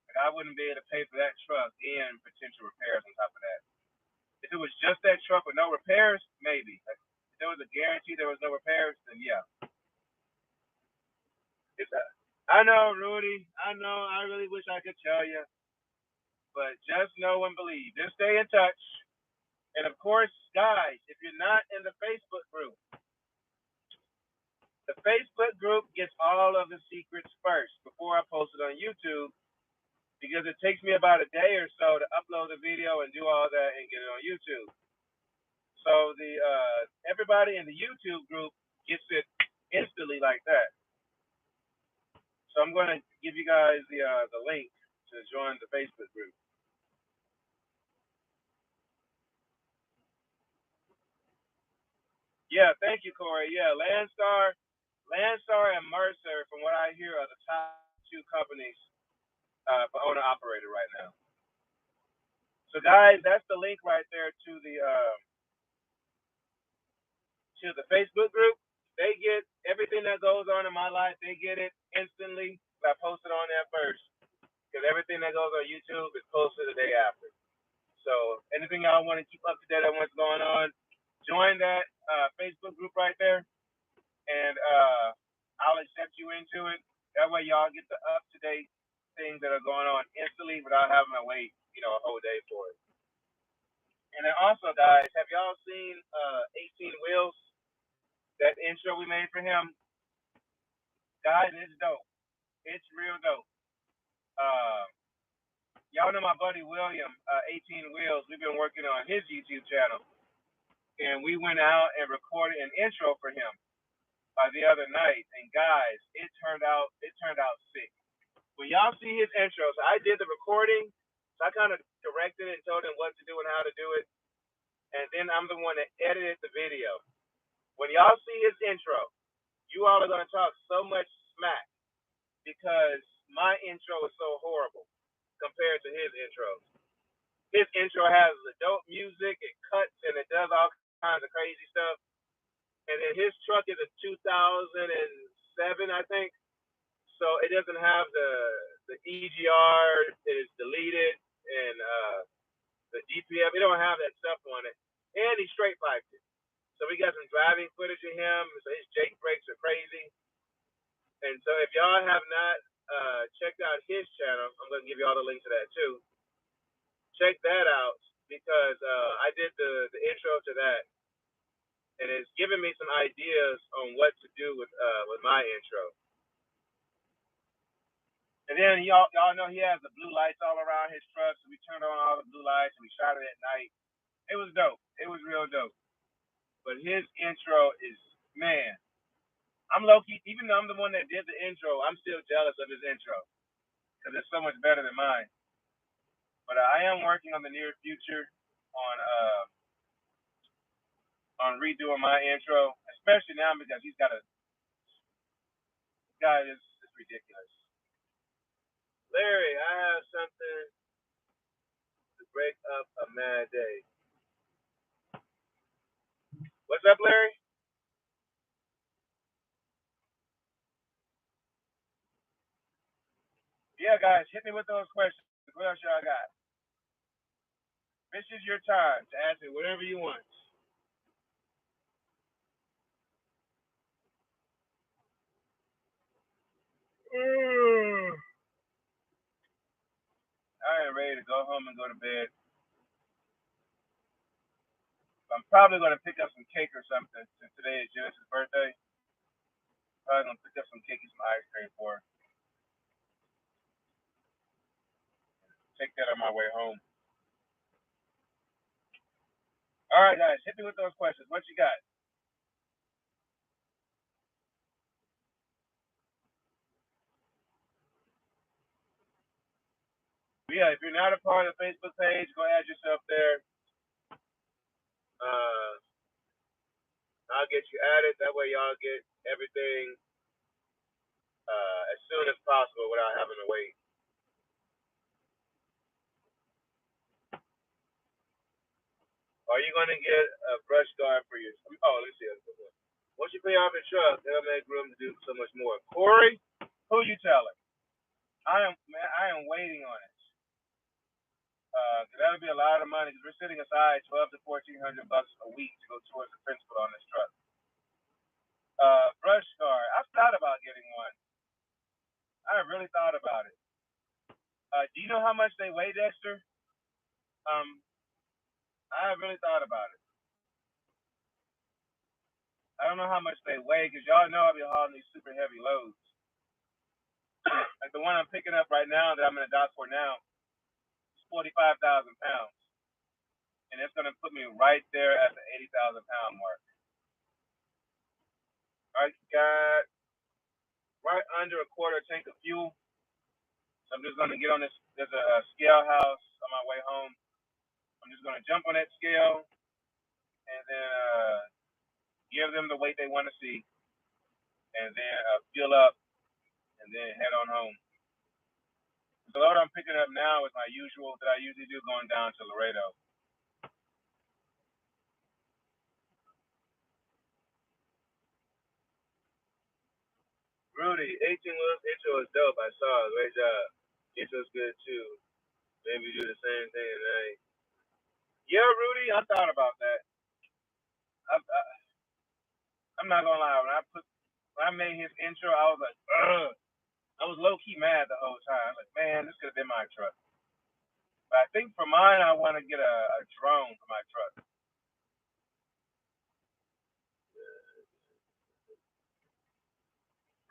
Like I wouldn't be able to pay for that truck and potential repairs on top of that. If it was just that truck with no repairs, maybe. Like, if there was a guarantee there was no repairs, then yeah. It's a, I know, Rudy. I know. I really wish I could tell you, but just know and believe. Just stay in touch. And of course, guys, if you're not in the Facebook group, the Facebook group gets all of the secrets first before I post it on YouTube because it takes me about a day or so to upload the video and do all that and get it on YouTube. So the everybody in the YouTube group gets it instantly like that. So I'm going to give you guys the link to join the Facebook group. Yeah, thank you, Corey. Yeah, Landstar and Mercer, from what I hear, are the top two companies for owner operator right now. So guys, that's the link right there to the Facebook group. They get everything that goes on in my life. They get it instantly. I post it on there first because everything that goes on YouTube is posted the day after. So anything y'all want to keep up to date on what's going on, join that Facebook group right there, and I'll accept you into it. That way y'all get the up to date things that are going on instantly without having to wait, a whole day for it. And then also, guys, have y'all seen 18 Wheels? That intro we made for him, guys, it's dope. It's real dope. Uh, y'all know my buddy William, 18 Wheels. We've been working on his YouTube channel, and we went out and recorded an intro for him the other night. And guys, it turned out sick. When y'all see his intro, so I did the recording, so I kind of directed it and told him what to do and how to do it, and then I'm the one that edited the video. When y'all see his intro, you all are gonna talk so much smack because my intro is so horrible compared to his intro. His intro has the dope music, it cuts and it does all kinds of crazy stuff. And then his truck is a 2007, I think. So it doesn't have the EGR, it is deleted, and the DPF. It don't have that stuff on it. And he straight piped it. So we got some driving footage of him. So his Jake brakes are crazy. And so if y'all have not checked out his channel, I'm gonna give you all the links to that too. Check that out because I did the intro to that, and it's giving me some ideas on what to do with my intro. And then y'all know he has the blue lights all around his truck, so we turned on all the blue lights and we shot it at night. It was dope. It was real dope. But his intro is, man, I'm low key. Even though I'm the one that did the intro, I'm still jealous of his intro because it's so much better than mine. But I am working on the near future on redoing my intro, especially now because he's got a guy is ridiculous. Larry, I have something to break up a mad day. What's up, Larry? Yeah, guys, hit me with those questions. What else y'all got? This is your time to ask me whatever you want. I am ready to go home and go to bed. I'm probably going to pick up some cake or something since today is Genesis' birthday. Probably going to pick up some cake and some ice cream for her. Take that on my way home. All right, guys, hit me with those questions. What you got? Yeah, if you're not a part of the Facebook page, go add yourself there. Uh, I'll get you added. That way, y'all get everything as soon as possible without having to wait. Are you going to get a brush guard for your? Oh, let's see. Once you pay off your truck, that'll make room to do so much more. Corey, who you telling? I am waiting on it. 'Cause that'll be a lot of money. Cause we're sitting aside 12 to 1,400 bucks a week to go towards the principal on this truck. Brush car. I've thought about getting one. I really thought about it. Do you know how much they weigh, Dexter? Um, I really thought about it. I don't know how much they weigh because y'all know I'll be hauling these super heavy loads. Like the one I'm picking up right now that I'm in a dock for now is 45,000 pounds, and it's gonna put me right there at the 80,000 pound mark. I got right under a quarter tank of fuel, so I'm just gonna get on this. There's a scale house on my way home. I'm just gonna jump on that scale and then give them the weight they want to see, and then fill up and then head on home. The load I'm picking up now is my usual that I usually do going down to Laredo. Rudy, 18 Wheels intro is dope. I saw it. Great job. Intro's good too. Maybe do the same thing tonight. Yeah, Rudy, I thought about that. I'm not gonna lie. When I made his intro, I was like, ugh. I was low key mad the whole time. I was like, man, this could have been my truck. But I think for mine, I want to get a drone for my truck.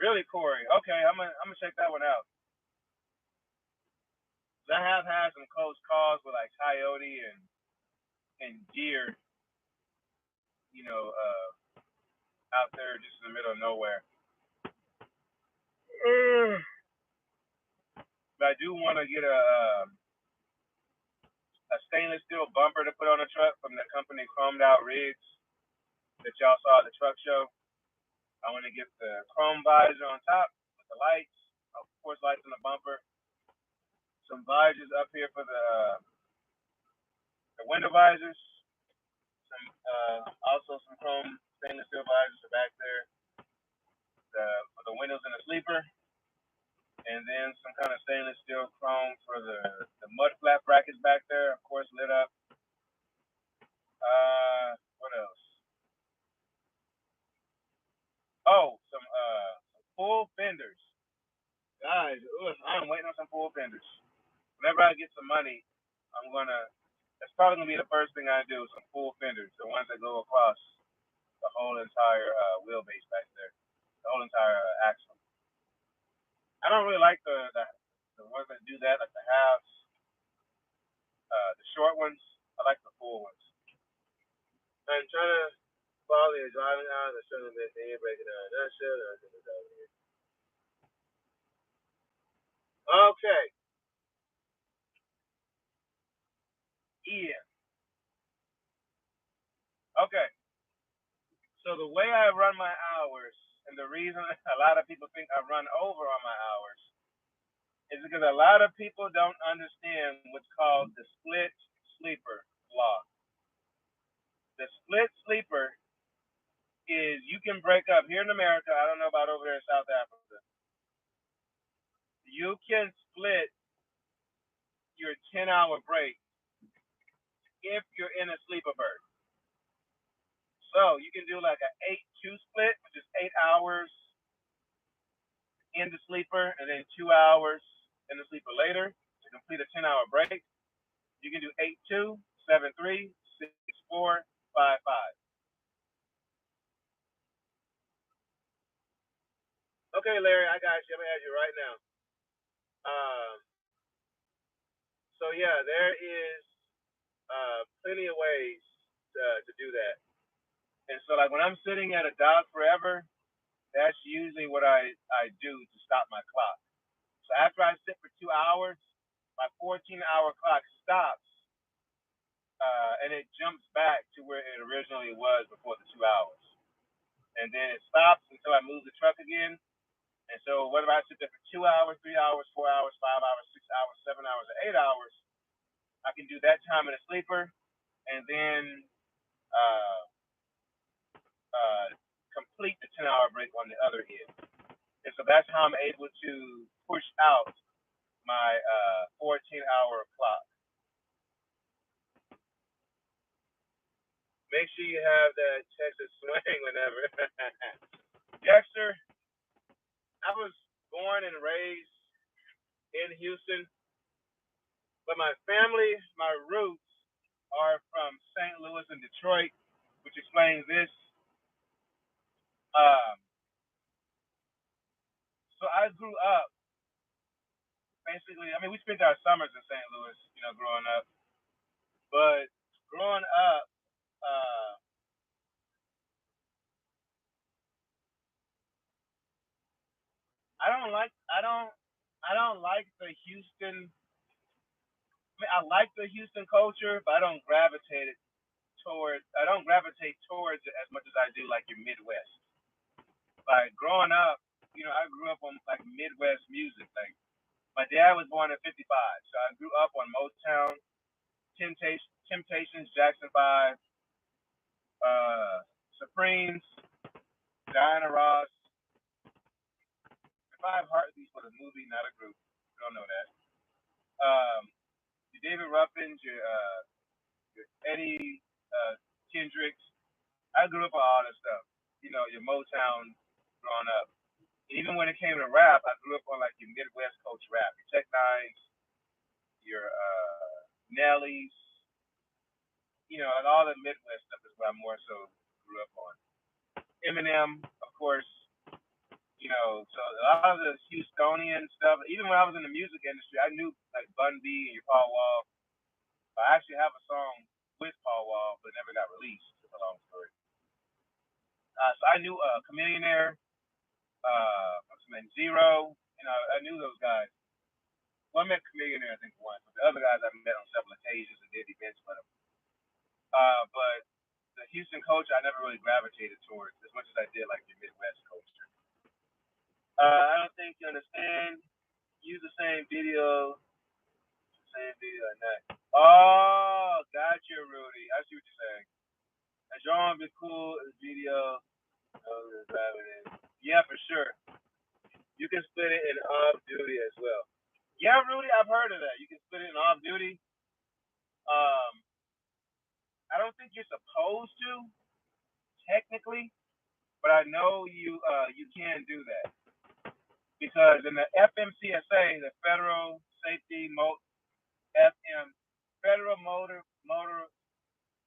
Really, Corey? Okay, I'm gonna check that one out. 'Cause I have had some close calls with like Coyote and Deer, you know, out there just in the middle of nowhere. But I do want to get a stainless steel bumper to put on the truck from the company Chromed Out Rigs that y'all saw at the truck show. I want to get the chrome visor on top with the lights, of course, lights on the bumper. Some visors up here for the window visors. Some also some chrome stainless steel visors are back there. For the windows in the sleeper, and then some kind of stainless steel chrome for the mud flap brackets back there, of course, lit up. What else? Oh, some full fenders. Guys, I'm waiting on some full fenders. Whenever I get some money, I'm gonna. That's probably gonna be the first thing I do. Some full fenders, the ones that go across the whole entire wheelbase back there, the whole entire axle. I don't really like the ones that do that, like the halves, the short ones. I like the full ones. I'm trying to follow your driving hours. I shouldn't have been here breaking down. That should have been here. Okay. Yeah. Okay. So the way I run my hours, and the reason a lot of people think I run over on my hours, is because a lot of people don't understand what's called the split sleeper law. The split sleeper is you can break up here in America. I don't know about over there in South Africa. You can split your 10-hour break if you're in a sleeper berth. So you can do like an 8-2 split, which is 8 hours in the sleeper and then 2 hours in the sleeper later to complete a 10-hour break. You can do 8-2, 7-3, 6-4, 5-5. Okay, Larry, I got you. I'm gonna add you right now. Um, so yeah, there is plenty of ways to do that. And so like when I'm sitting at a dock forever, that's usually what I do to stop my clock. So after I sit for 2 hours, my 14-hour clock stops, and it jumps back to where it originally was before the 2 hours. And then it stops until I move the truck again. And so whether I sit there for 2 hours, 3 hours, 4 hours, 5 hours, 6 hours, 7 hours, or 8 hours, I can do that time in a sleeper, and then uh, uh, complete the 10-hour break on the other end. And so that's how I'm able to push out my 14-hour clock. Make sure you have that Texas swing whenever. Dexter, I was born and raised in Houston, but my family, my roots are from St. Louis and Detroit, which explains this. Um, so I grew up basically. I mean, we spent our summers in St. Louis, growing up. But growing up, uh, I don't like the Houston. I mean, I like the Houston culture, but I don't gravitate towards it as much as I do like your Midwest. Like growing up, I grew up on like Midwest music. Like my dad was born in '55, so I grew up on Motown, Temptations, Jackson 5, Supremes, Diana Ross. Five Heartbeats was a movie, not a group. You don't know that. Um, your David Ruffins, your Eddie Kendricks. I grew up on all this stuff. Your Motown growing up. Even when it came to rap, I grew up on like your Midwest coach rap, your Tech Nines, your Nellies, like all the Midwest stuff is what I more so grew up on. Eminem, of course, so a lot of the Houstonian stuff, even when I was in the music industry, I knew like Bun B and your Paul Wall. I actually have a song with Paul Wall, but it never got released. It's a long story. So I knew Chameleonaire, what's his name, Zero. I knew those guys. Well, I met Chameleonaire, I think, once, but the other guys I met on several occasions and did events with them. But the Houston culture, I never really gravitated towards as much as I did like the Midwest culture. I don't think you understand. Use the same video. Same video at night. Oh, gotcha, Rudy. I see what you're saying. A drawing be cool. A video. Yeah, for sure. You can split it in off duty as well. Yeah, Rudy, I've heard of that. You can split it in off duty. Um, I don't think you're supposed to, technically, but I know you can do that because in the FMCSA, the Federal Safety FM Federal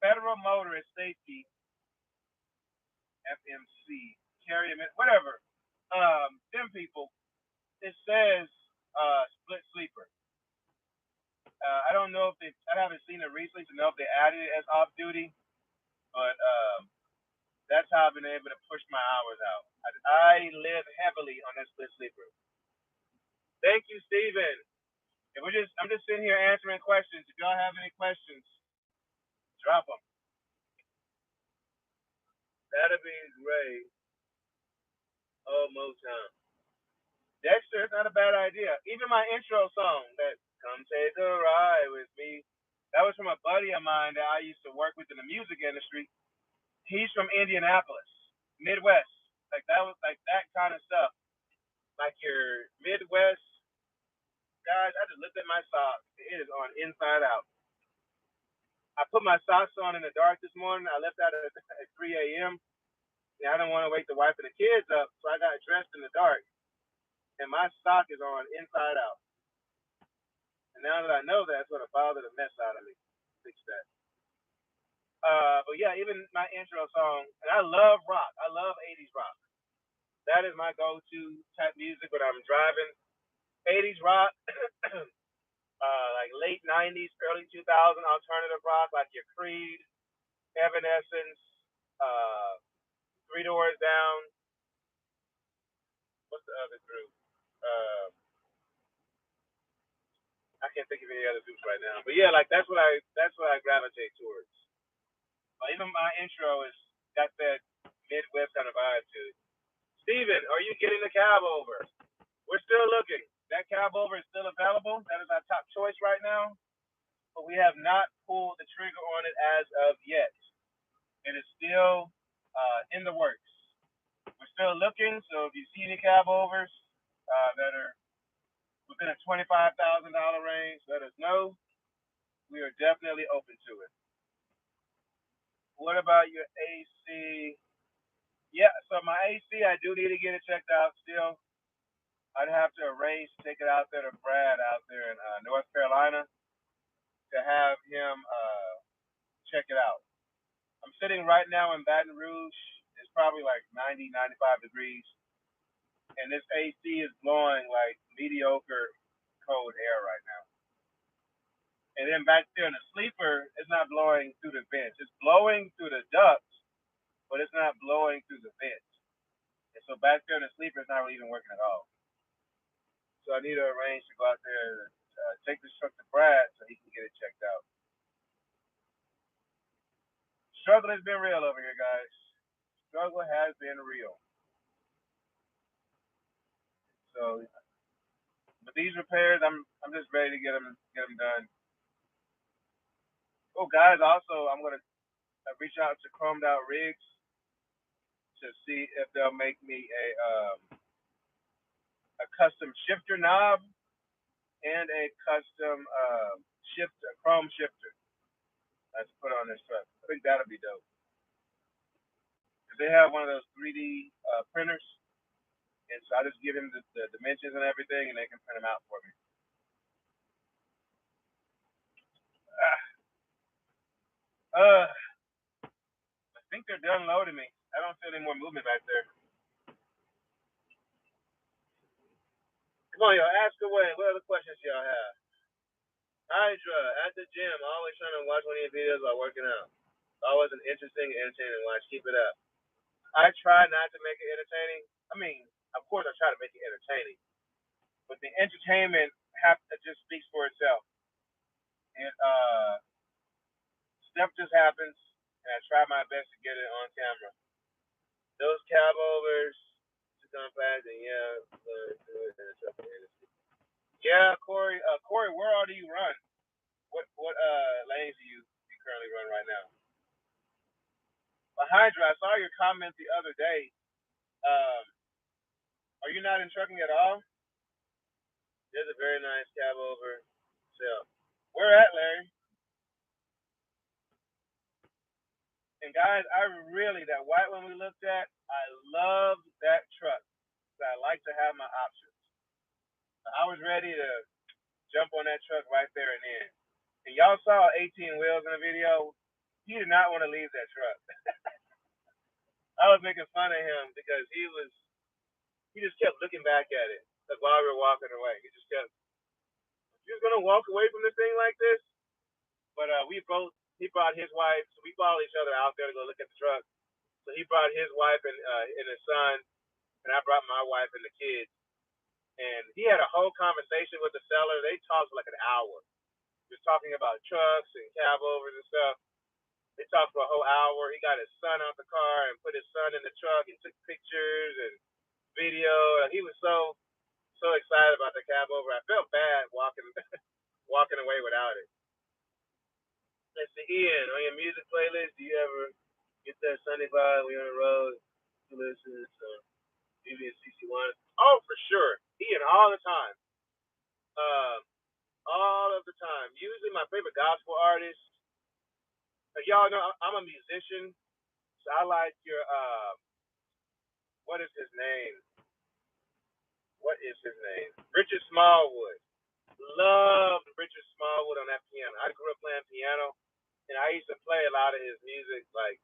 Federal Motorist Safety FMC carry whatever. Them people, it says split sleeper. I don't know if I haven't seen it recently to know if they added it as off duty, but that's how I've been able to push my hours out. I live heavily on that split sleeper. Thank you, Steven. I'm just sitting here answering questions. If y'all have any questions, drop them. That'd be great. Oh, Motown. Dexter, it's not a bad idea. Even my intro song, that "Come Take a Ride with Me," that was from a buddy of mine that I used to work with in the music industry. He's from Indianapolis, Midwest. Like that was like that kind of stuff. Like your Midwest guys, I just looked at my socks. It is on inside out. I put my socks on in the dark this morning. I left out at 3 a.m. Yeah, I didn't want to wake the wife and the kids up, so I got dressed in the dark. And my sock is on inside out. And now that I know that, it's going to bother the mess out of me. Fix that. But yeah, even my intro song, and I love rock. I love 80s rock. That is my go-to type music when I'm driving. 80s rock, like late 90s, early 2000 alternative rock, like your Creed, Evanescence, Three Doors Down. What's the other group? I can't think of any other groups right now. But yeah, like that's what I gravitate towards. But even my intro is got that Midwest kind of vibe to it. Steven, are you getting the cab over? We're still looking. That cab over is still available. That is our top choice right now. But we have not pulled the trigger on it as of yet. It is still in the works. still looking, so if you see any cab overs that are within a $25,000 range, let us know. We are definitely open to it. What about your AC? Yeah, so my AC, I do need to get it checked out still. I'd have to arrange to take it out there to Brad out there in North Carolina to have him check it out. I'm sitting right now in Baton Rouge. It's probably like 90, 95 degrees. And this AC is blowing like mediocre cold air right now. And then back there in the sleeper, it's not blowing through the vents. It's blowing through the ducts, but it's not blowing through the vents. And so back there in the sleeper, it's not really even working at all. So I need to arrange to go out there and take this truck to Brad so he can get it checked out. Struggle has been real over here, guys. Struggle has been real. So, but these repairs, I'm just ready to get them done. Oh, guys, also I'm gonna reach out to Chromed Out Rigs to see if they'll make me a custom shifter knob and a custom chrome shifter to put on this truck. I think that'll be dope. Cause they have one of those 3D printers, and so I just give him the dimensions and everything, and they can print them out for me. I think they're done loading me. I don't feel any more movement back there. Come on, y'all, ask away. What other questions y'all have? Hydra, at the gym, always trying to watch one of your videos while working out. Always an interesting, entertaining watch. Keep it up. I try not to make it entertaining. I mean, of course, I try to make it entertaining, but the entertainment just speaks for itself. And stuff just happens, and I try my best to get it on camera. Those cab overs, to compact, and yeah, Corey. Corey, where all do you run? What lanes do you currently run right now? Hydra, I saw your comment the other day. Are you not in trucking at all? There's a very nice cab over. So, where at, Larry? And guys, I really, that white one we looked at, I loved that truck. So I like to have my options. I was ready to jump on that truck right there and then. And y'all saw 18 wheels in the video. He did not want to leave that truck. I was making fun of him because he just kept looking back at it. Like while we were walking away. He just kept, you was gonna walk away from this thing like this? But he brought his wife, so we followed each other out there to go look at the truck. So he brought his wife and his son, and I brought my wife and the kids. And he had a whole conversation with the seller. They talked for like an hour. Just talking about trucks and cab overs and stuff. They talked for a whole hour. He got his son out the car and put his son in the truck and took pictures and video. He was so excited about the cab over. I felt bad walking away without it. Let's see, Ian, on your music playlist, do you ever get that Sunday vibe when you're on the road? You listen to maybe a CC1? Oh, for sure. Ian, all the time. All of the time. Usually my favorite gospel artist. Y'all know I'm a musician, so I like your what is his name? What is his name? Richard Smallwood. Loved Richard Smallwood on that piano. I grew up playing piano, and I used to play a lot of his music, like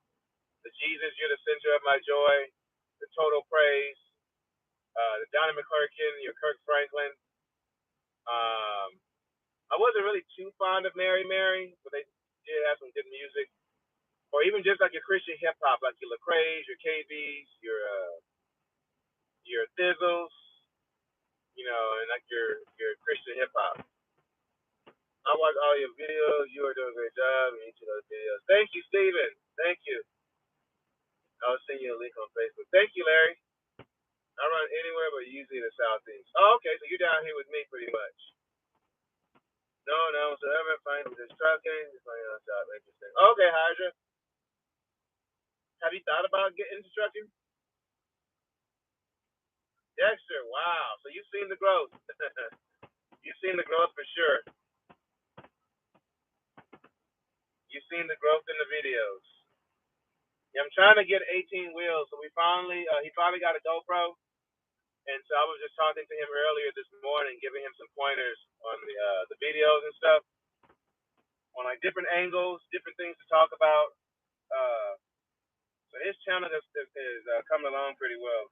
the Jesus, You're the Center of My Joy, the Total Praise, the Donnie McClurkin, your Kirk Franklin. I wasn't really too fond of Mary Mary, but they did have some good music. Or even just like your Christian hip hop, like your Lecrae's, your KB's, your Thizzles, and like your Christian hip hop. I watch all your videos. You are doing a great job in each of those videos. Thank you, Steven. Thank you. I'll send you a link on Facebook. Thank you, Larry. I run anywhere but usually in the Southeast. Oh, okay, so you're down here with me pretty much. No, so I'm fine with this trucking. Just finding on job interesting. Okay, Hydra. Have you thought about getting into trucking? Dexter, wow. So you've seen the growth. You've seen the growth for sure. You've seen the growth in the videos. Yeah, I'm trying to get 18 wheels. So he finally got a GoPro. And so I was just talking to him earlier this morning, giving him some pointers on the videos and stuff, on like different angles, different things to talk about. Uh, so his channel is coming along pretty well.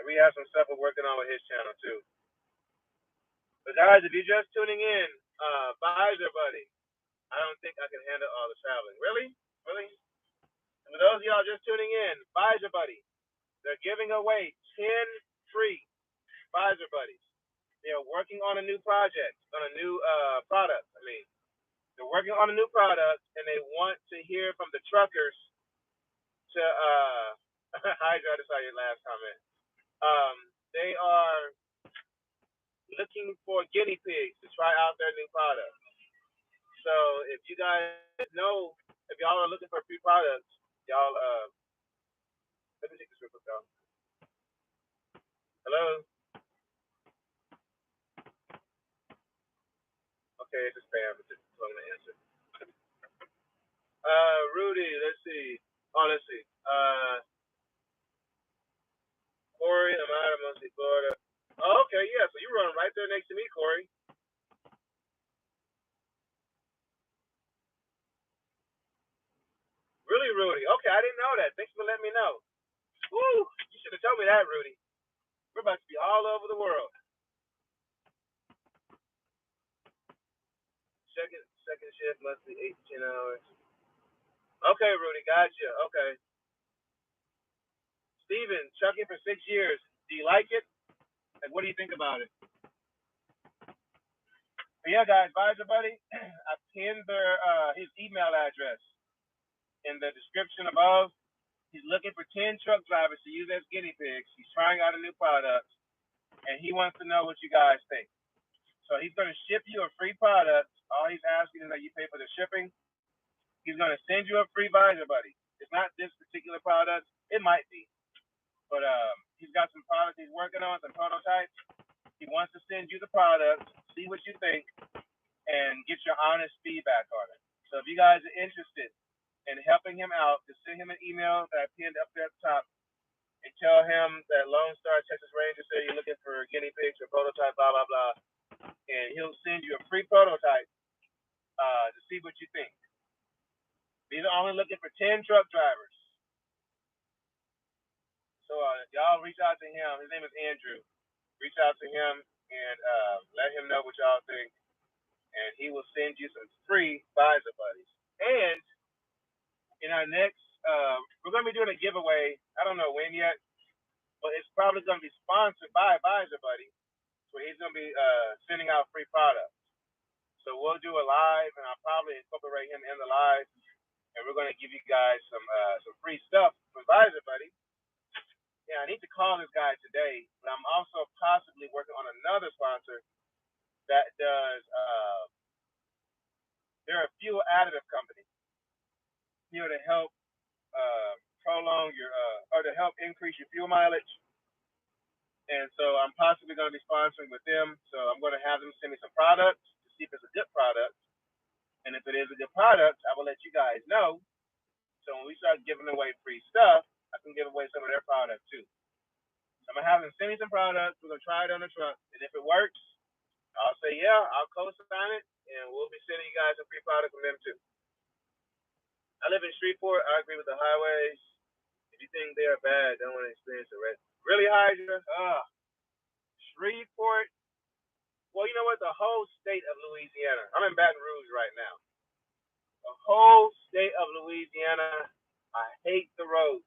And we have some stuff we're working on with his channel too. But guys, if you're just tuning in, Visor Buddy, I don't think I can handle all the traveling. Really? Really? And for those of y'all just tuning in, Visor Buddy, they're giving away 10 free Visor Buddies. They're working on a new project, on a new product. I mean, they're working on a new product, and they want to hear from the truckers to Hydra. I just saw your last comment. They are looking for guinea pigs to try out their new product. So if you guys know, if y'all are looking for free products, y'all let me take this real quick, y'all. Hello? Okay, it's a spam. It's just I'm gonna answer. Rudy, let's see. Oh, let's see. Corey, I'm out of Muncie, Florida. Oh, okay, yeah. So you run right there next to me, Corey. Really, Rudy? Okay, I didn't know that. Thanks for letting me know. Woo! You should have told me that, Rudy. We're about to be all over the world. Second shift must be 8 to 10 hours. Okay, Rudy, gotcha. Okay. Steven, trucking for 6 years. Do you like it? Like, what do you think about it? But yeah, guys, Visor Buddy, I pinned his email address in the description above. He's looking for 10 truck drivers to use as guinea pigs. He's trying out a new product, and he wants to know what you guys think. So he's going to ship you a free product. All he's asking is that you pay for the shipping. He's going to send you a free Visor Buddy. It's not this particular product. It might be. But he's got some products he's working on, some prototypes. He wants to send you the product, see what you think, and get your honest feedback on it. So if you guys are interested in helping him out, just send him an email that I pinned up there at the top and tell him that Lone Star Texas Ranger said you're looking for guinea pigs or prototype, blah, blah, blah. And he'll send you a free prototype to see what you think. These are only looking for 10 truck drivers. So y'all reach out to him. His name is Andrew. Reach out to him and let him know what y'all think. And he will send you some free Visor Buddies. And in our next, we're going to be doing a giveaway. I don't know when yet, but it's probably going to be sponsored by Visor Buddy. So he's going to be sending out free products. So we'll do a live, and I'll probably incorporate him in the live, and we're going to give you guys some free stuff from Visor Buddy. Yeah, I need to call this guy today, but I'm also possibly working on another sponsor that does. There are a few additive companies here to help prolong your or to help increase your fuel mileage. And so I'm possibly going to be sponsoring with them. So I'm going to have them send me some products to see if it's a good product. And if it is a good product, I will let you guys know. So when we start giving away free stuff, I can give away some of their products too. So I'm going to have them send me some products. We're going to try it on the truck. And if it works, I'll say, yeah, I'll co-sign it. And we'll be sending you guys a free product from them too. I live in Shreveport. I agree with the highways. If you think they are bad, don't want to experience the rest. Really, Hydra? Shreveport. Well, you know what? The whole state of Louisiana. I'm in Baton Rouge right now. The whole state of Louisiana. I hate the roads.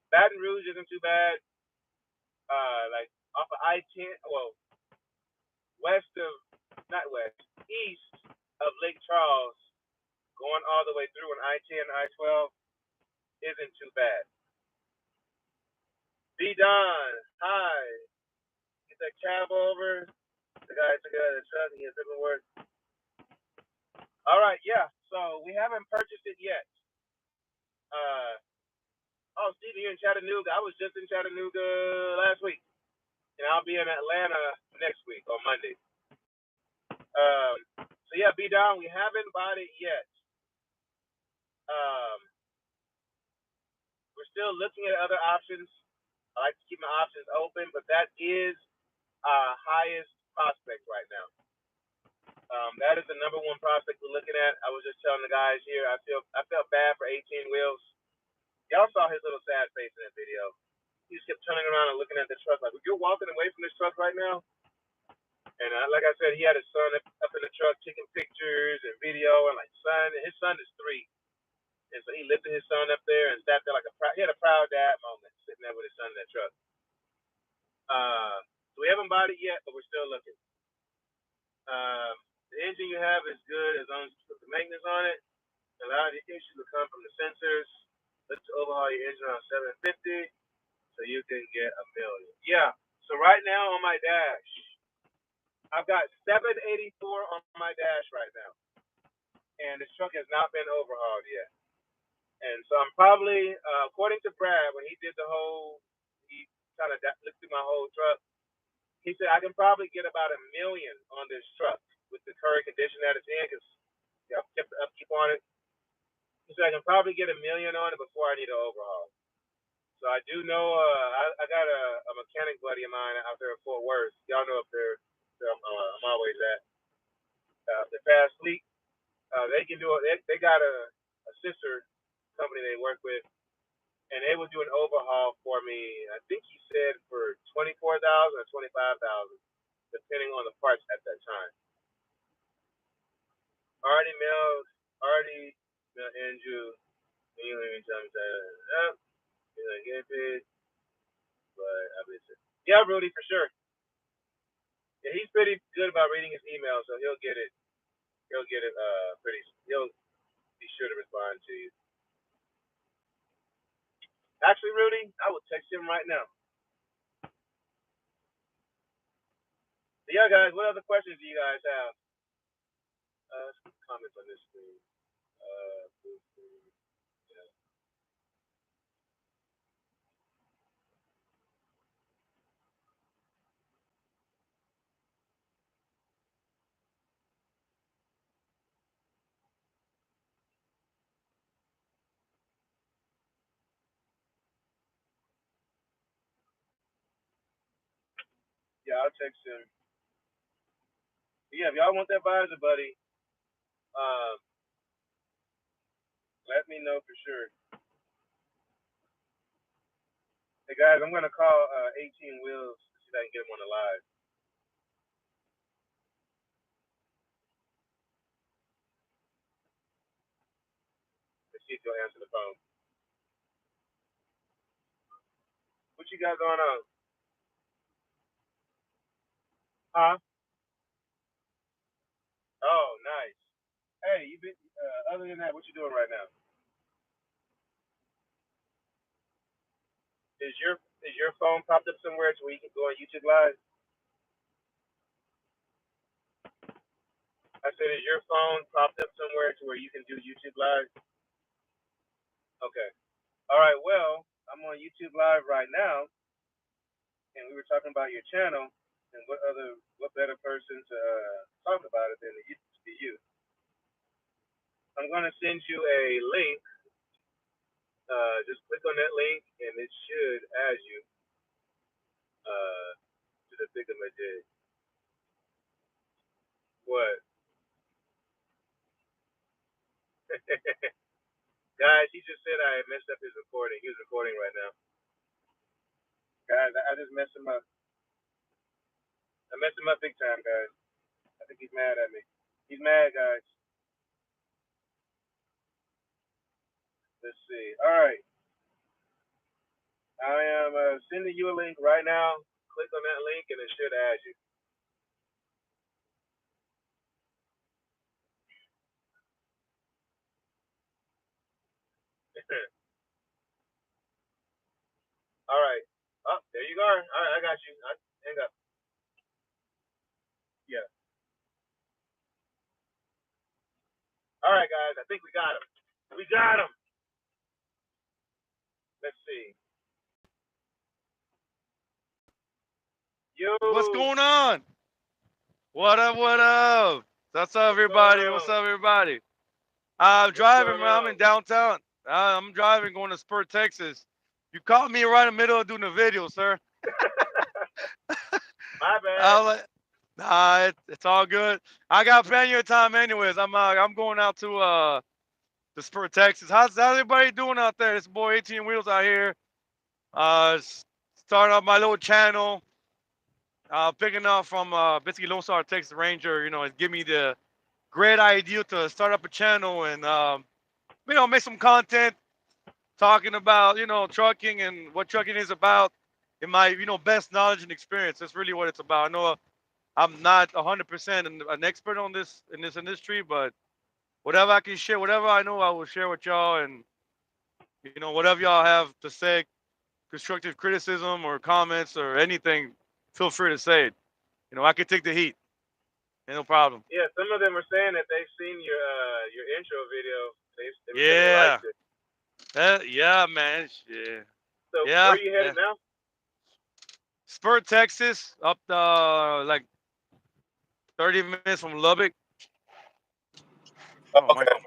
Baton Rouge isn't too bad. Like off of I-10. Well, west of, not west, east of Lake Charles, going all the way through on I-10, I-12 isn't too bad. B Don, hi. Get that cab over. The guy took it out of the truck and he has different words. All right, yeah. So we haven't purchased it yet. Oh, Steve, you're in Chattanooga. I was just in Chattanooga last week, and I'll be in Atlanta next week on Monday. So yeah, be down. We haven't bought it yet. Um, we're still looking at other options. I like to keep my options open, but that is highest prospect right now. That is the number one prospect we're looking at. I was just telling the guys here. I felt bad for 18 Wheels. Y'all saw his little sad face in that video. He just kept turning around and looking at the truck like, "You're walking away from this truck right now." And like I said, he had his son up in the truck taking pictures and video, and like his son is 3, and so he lifted his son up there and sat there like he had a proud dad moment sitting there with his son in that truck. So we haven't bought it yet, but we're still looking. Um, the engine you have is good as long as you put the maintenance on it. A lot of the issues will come from the sensors. Let's overhaul your engine on 750 so you can get a million. Yeah. So right now on my dash, I've got 784 on my dash right now, and this truck has not been overhauled yet. And so I'm probably, according to Brad, when he did he kind of looked through my whole truck. He said I can probably get about a million on this truck with the current condition that it's in, because I've kept the upkeep on it. He said I can probably get a million on it before I need an overhaul. So I do know, I got a mechanic buddy of mine out there in Fort Worth. Y'all know up there, I'm always at. The Fast Fleet, they can do it. They got a sister company they work with, and they will do an overhaul for me. I think he said for 24,000 or 25,000, depending on the parts at that time. Already mailed Andrew. Get it, but I mean, yeah, Rudy, for sure. Yeah, he's pretty good about reading his email, so he'll get it. He'll get it. He'll be sure to respond to you. Actually, Rudy, I will text him right now. So yeah, guys, what other questions do you guys have? Some comments on this screen. Yeah. Yeah, I'll text him. But yeah, if y'all want that visor, buddy, um, let me know for sure. Hey guys, I'm gonna call 18 Wheels to see if I can get him on the live. Let's see if he'll answer the phone. What you got going on? Huh? Oh, nice. Hey, you been? Other than that, what you doing right now? Is your phone popped up somewhere to where you can go on YouTube Live? I said, is your phone popped up somewhere to where you can do YouTube Live? Okay. All right. Well, I'm on YouTube Live right now, and we were talking about your channel, and what better person to talk about it than to be you? I'm gonna send you a link. Just click on that link, and it should add you uh, to the thingamajig. What? Guys, he just said I messed up his recording. He's recording right now. Guys, I just messed him up. I messed him up big time, guys. I think he's mad at me. He's mad, guys. Let's see. All right. I am sending you a link right now. Click on that link, and it should add you. All right. Oh, there you go. All right, I got you. Hang up. Yeah. All right, guys. I think we got him. We got him. Let's see. Yo, What's going on? What up? What up? What's up, what's going everybody? What's on? up, everybody? I'm What's driving, going man. I'm on? in downtown. I'm driving, going to Spur, Texas. You caught me right in the middle of doing a video, sir. My bad. I'm like, nah, it's all good. I got plenty of time, anyways. I'm going out to Spur, Texas. How's everybody doing out there? This boy 18 Wheels out here. Starting up my little channel. Picking up from basically Lone Star Texas Ranger. It give me the great idea to start up a channel and make some content talking about trucking and what trucking is about in my best knowledge and experience. That's really what it's about. I know I'm not 100% an expert on this in this industry, but whatever I can share, whatever I know, I will share with y'all. And whatever y'all have to say, constructive criticism or comments or anything, feel free to say it. I can take the heat. No problem. Yeah, some of them were saying that they've seen your intro video. They said they Yeah. liked it. Yeah, man. Yeah. So where Yeah. are you Yeah. headed now? Spur, Texas, up like 30 minutes from Lubbock. Oh my Okay. God.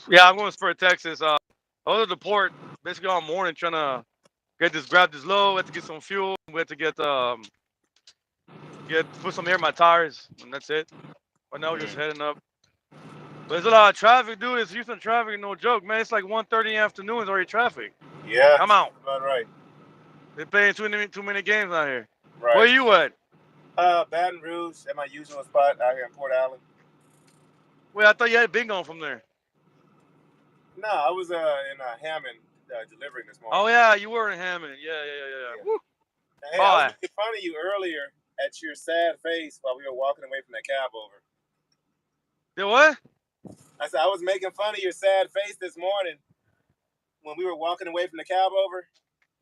Yeah, I'm going to Spur, Texas. I was at the port basically all morning trying to grab this load. Had to get some fuel. We had to put some air in my tires, and that's it. But now we're just heading up. But there's a lot of traffic, dude. It's Houston traffic, no joke, man. It's like 1:30 in the afternoon. It's already traffic. Yeah, Come out. about right. They're playing too many games out here. Where Right. you at? Baton Rouge at my usual spot out here in Port Allen. Wait, I thought you had been gone from there. No, I was in Hammond delivering this Oh morning. yeah, you were in Hammond. Yeah. Yeah. Woo. Hey, I was Boy. making fun of you earlier at your sad face while we were walking away from the cab over. Did what? I said I was making fun of your sad face this morning when we were walking away from the cab over.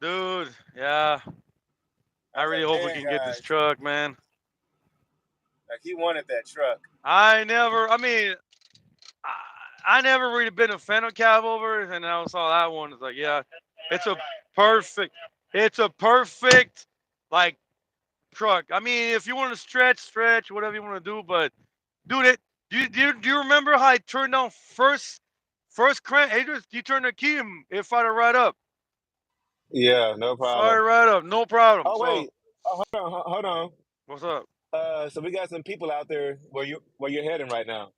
Dude, yeah. I I was really like, hope we man, can get this guys, truck, man. like he wanted that truck. I mean, I never really been a fan of cab overs, and I saw that one. It's like, yeah, it's a perfect, it's a perfect, like, truck. I mean, if you want to stretch, whatever you want to do, but dude, do you remember how I turned down first crank? You turned the key and it fired right up. Yeah, no problem. Fired right up, no problem. Oh So wait, hold on. what's up? So we got some people out there where you're heading right now.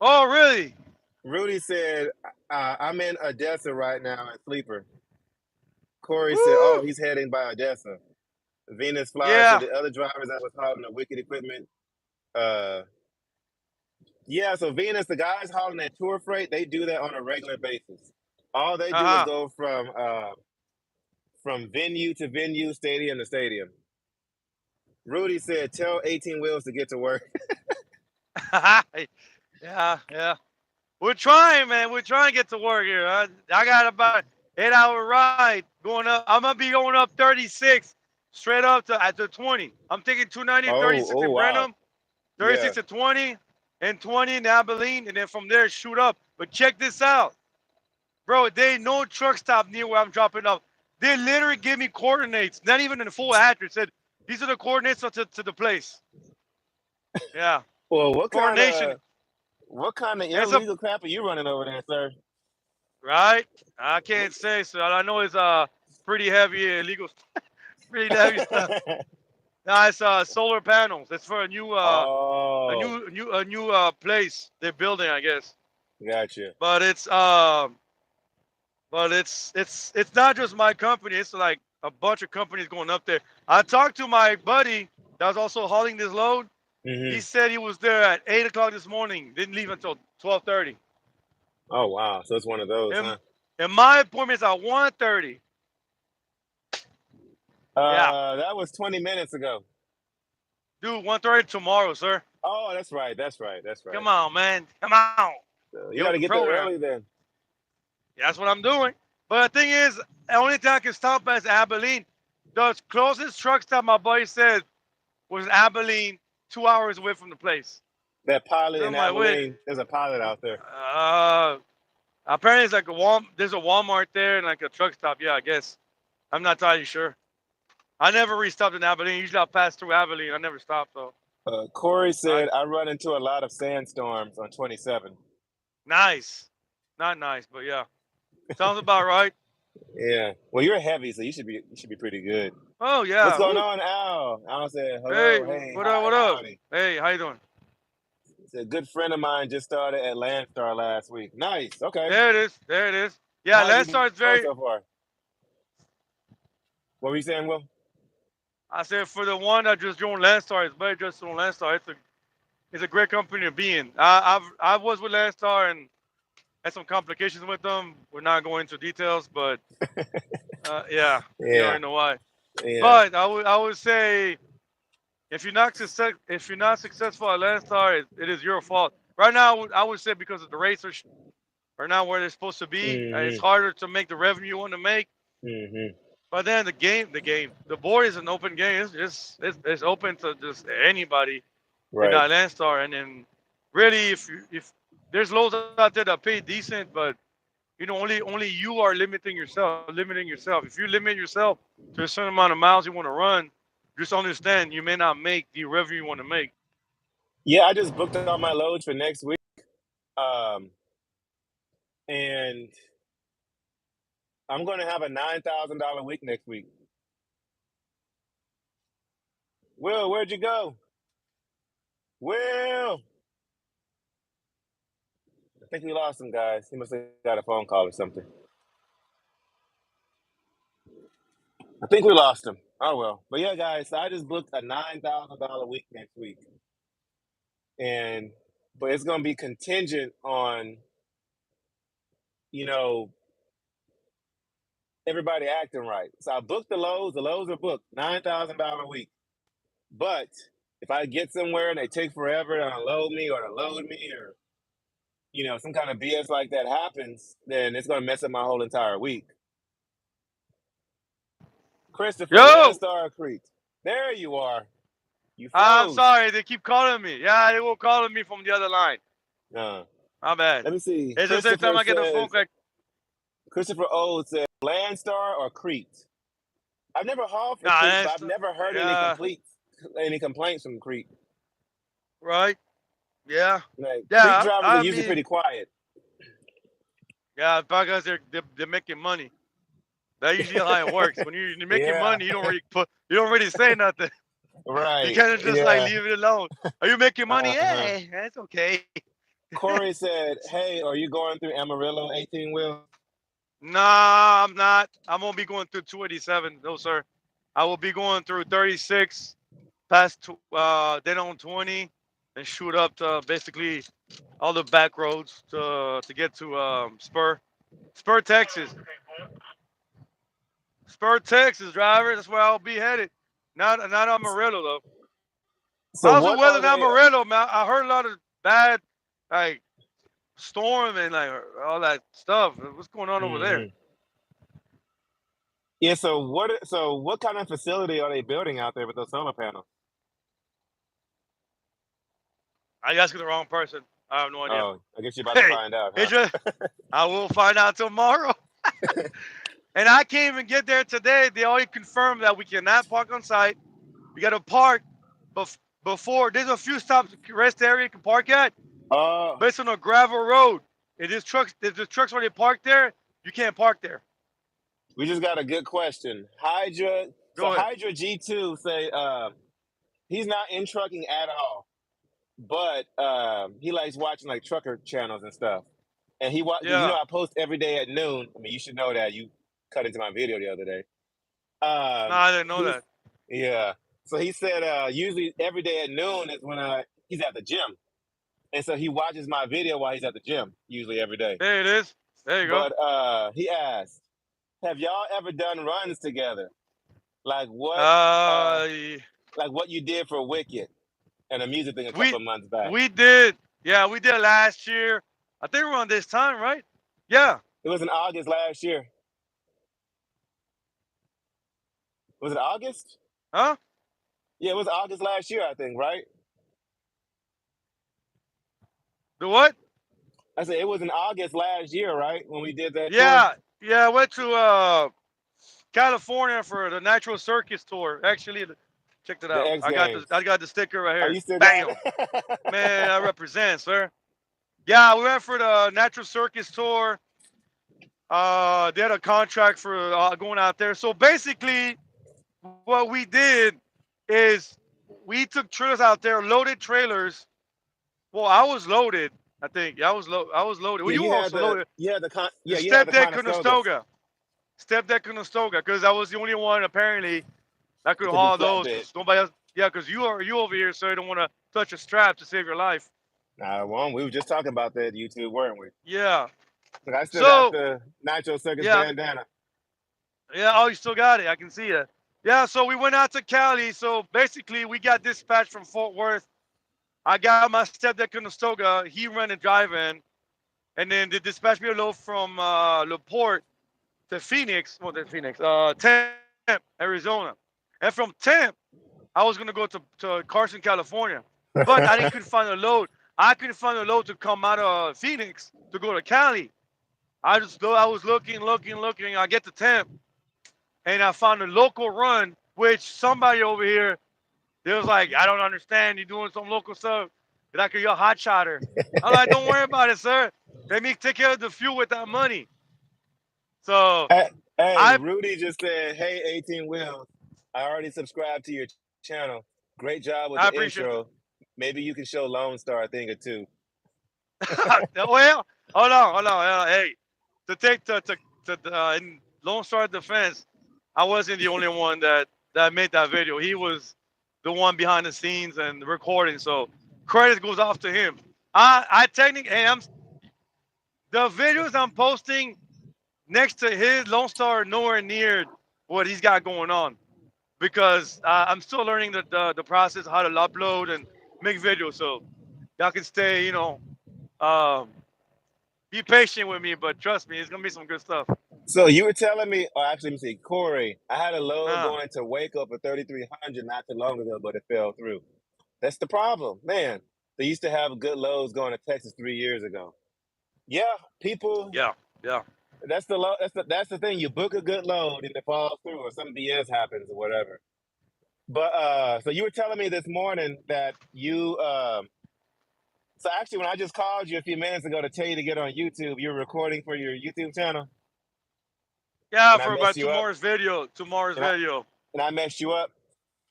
Oh, really? Rudy said, "I'm in Odessa right now at Sleeper." Corey said, "Oh, Woo! he's heading by Odessa." Venus Fly said Yeah. the other drivers that was hauling the wicked equipment. Uh, yeah, so Venus, the guys hauling that tour freight, they do that on a regular basis. All they do is Uh go from venue to venue, stadium to stadium. Rudy said, "Tell 18 Wheels to get to work." huh. Yeah. We're trying, man. We're trying to get to work here. I got about 8 hour ride going up. I'm gonna be going up 36 straight up to 20. I'm taking 290, Oh, 36 oh, in wow. Brenham, Yeah. 36 to 20, and 20 in Abilene, and then from there shoot up. But check this out, bro. There ain't no truck stop near where I'm dropping off. They literally give me coordinates, not even in the full address. Said these are the coordinates to the place. Yeah, Well, coordination. what kind of It's a illegal crap are you running over there, sir? right. I can't say so. I know it's pretty heavy illegal, pretty heavy stuff. No, it's solar panels. It's for a new Oh, place they're building, I guess. gotcha. But it's not just my company. It's like a bunch of companies going up there. I talked to my buddy that was also hauling this load. He Hmm. said he was there at 8 o'clock this morning. Didn't leave until 12:30. Oh, wow. So it's one of those, And huh? and my appointment is at 1:30. Yeah, That was 20 minutes ago. dude, 1:30 tomorrow, sir. Oh, that's right. That's right. That's right. Come on, man. Come on. So you Get got with to the get there program. early then. That's what I'm doing. But the thing is, the only thing I can stop at is Abilene. The closest truck stop my buddy said was Abilene, 2 hours away from the place. That pilot And in I'm like, wait, Abilene, there's a pilot out there. uh, Apparently, it's like a There's a Walmart there and like a truck stop. Yeah, I guess. I'm not entirely sure. I never really stopped in Abilene. Usually, I'll pass through Abilene. I never stop though. Corey I said I run into a lot of sandstorms on 27. Nice, not nice, but yeah, sounds about right. Yeah. Well, you're heavy, so you should be pretty good. Oh What's yeah. going Woo. on, Al? Al said Hey, hello, hey, what up? hi, What up? howdy. Hey, how you doing? He said a good friend of mine just started at Landstar last week. Nice. Okay. There it is. There it is. Yeah, How's he Landstar is doing very. so far? What were you saying, Will? I said for the one that just joined Landstar, it's very just on Landstar. It's a great company to be in. I was with Landstar and had some complications with them. We're not going into details, but yeah, you Yeah, already know why. yeah. But I would say if you're not successful at Landstar, it is your fault. Right now, I would say because of the rates are not where they're supposed to be. It's Mm-hmm. harder to make the revenue you want to make. Mm-hmm. But then the board is an open game. It's open to just anybody in Right. that Landstar. And then really, if there's loads out there that pay decent, but only you are limiting yourself. If you limit yourself to a certain amount of miles you want to run, just understand you may not make the revenue you want to make. Yeah, I just booked all my loads for next week. Um, and I'm gonna have a $9,000 week next week. Will, where'd you go? Will, I think we lost him, guys. He must have got a phone call or something. I think we lost him. Oh well. But yeah, guys, so I just booked a $9,000 week next week, and but it's gonna be contingent on you know everybody acting right. So I booked the loads. The loads are booked, $9,000 a week. But if I get somewhere and they take forever to unload me or to load me or some kind of BS like that happens, then it's gonna mess up my whole entire week. Christopher, Yo, Landstar Creek. There you are. You I'm froze. sorry, they keep calling me. Yeah, they will calling me from the other line. Uh, My bad. Let me see. It's the same time I get the phone call. Christopher O said Landstar or Crete. I've never hauled for Nah, Crete, but that's I've never heard yeah, any complaints from Crete. right. Yeah, Like Crete yeah. drivers are I usually mean, pretty quiet. yeah, because they're making money. That's usually how it works. When you're making Yeah, money, you don't really say nothing. You right. kind of just like Yeah. leave it alone. Are you making money? Uh-huh. Hey, that's okay. Corey said, "Hey, are you going through Amarillo 18 wheel?" Nah, I'm not. I won't be going through 287. No, sir. I will be going through 36, past then on 20, and shoot up to basically all the back roads to get to Spur, Texas. Spur, Texas, driver. That's where I'll be headed. Not Amarillo though. So How's the what weather are in they? Amarillo, man? I heard a lot of bad, like storm and like all that stuff. What's going on over there? Mhm. Yeah. So what kind of facility are they building out there with those solar panels? I asking the wrong person. I have no idea. Oh, I guess you're about to Hey, find out, it huh? just I will find out tomorrow. And I can't even get there today. They already confirmed that we cannot park on site. We got to park before. There's a few stops, rest area you can park at, Uh, but it's on a gravel road. If the trucks already parked there, you can't park there. we just got a good question. Hydra. So Go ahead. Hydra G2 say he's not in trucking at all, but he likes watching like trucker channels and stuff. And Yeah. I post every day at noon. I mean, you should know that. You cut into my video the other day. No, I didn't know He's that. Yeah. So he said usually every day at noon is when he's at the gym, and so he watches my video while he's at the gym. Usually every day. There it is. There you go. But he asked, "Have y'all ever done runs together? Like what? Uh, Uh, like what you did for Wicked and a music thing a couple we of months back? we did. Yeah, we did last year. I think we're on this time, right? Yeah. It was in August last year. Was it August? Huh? Yeah, it was August last year, I think, right? The what? I said it was in August last year, right? When we did that tour, Yeah, yeah. I went to California for the Natural Circus tour. Actually, checked it the out. X I Games. got the sticker right Oh, here. you still got Bam, it? man. I represent, sir. Yeah, we went for the Natural Circus tour. They had a contract for going out there. So basically, what we did is we took trailers out there, loaded trailers. Well, I was loaded. I think yeah, I was loaded. Well, Yeah, you were also loaded. The you had step the deck Conestogas. Conestoga, step deck Conestoga, because I was the only one apparently that could It could do haul those. flatbed. Because nobody else. Yeah, because you over here, so you don't want to touch a strap to save your life. Well, we were just talking about that YouTube, weren't we? Yeah. But I still got So the Nacho Circus yeah, bandana. yeah. Oh, you still got it. I can see it. Yeah. So we went out to Cali. So basically, we got dispatched from Fort Worth. I got my stepdad Conestoga. He ran and drive in, and then they dispatched me a load from La Porte to Phoenix. Well, to Phoenix, Temp, Arizona, and from Temp, I was gonna go to Carson, California, but I didn't couldn't find a load. I couldn't find a load to come out of Phoenix to go to Cali. I was looking. I get to Temp, and I found a local run, which somebody over here they was like, I don't understand. You doing some local stuff. They're like, you're a hot shotter. I'm like, don't worry about it, sir. Let me take care of the fuel with that money. So Hey, hey, I Rudy just said, "Hey, 18 Wheels, I already subscribed to your channel. Great job with the I appreciate intro. Maybe you can show Lone Star a thing or two." well, hold on. Hey, to take to in Lone Star Defense, I wasn't the only one that made that video. He was the one behind the scenes and recording. So credit goes off to him. I technically, hey, the videos I'm posting next to his Lone Star are nowhere near what he's got going on because I'm still learning the process how to upload and make videos. So y'all can stay, um, be patient with me, but trust me, it's gonna be some good stuff. So you were telling me, or actually, let me see, Corey, I had a load Uh, going to Waco for 3,300 not too long ago, but it fell through. That's the problem, man. They used to have good loads going to Texas 3 years ago. Yeah, people. yeah, yeah. That's the thing. You book a good load and it falls through, or some BS happens, or whatever. But so you were telling me this morning that you. So actually, when I just called you a few minutes ago to tell you to get on YouTube, you're recording for your YouTube channel, Yeah, and I for messed about you up, tomorrow's and I video, and I messed you up.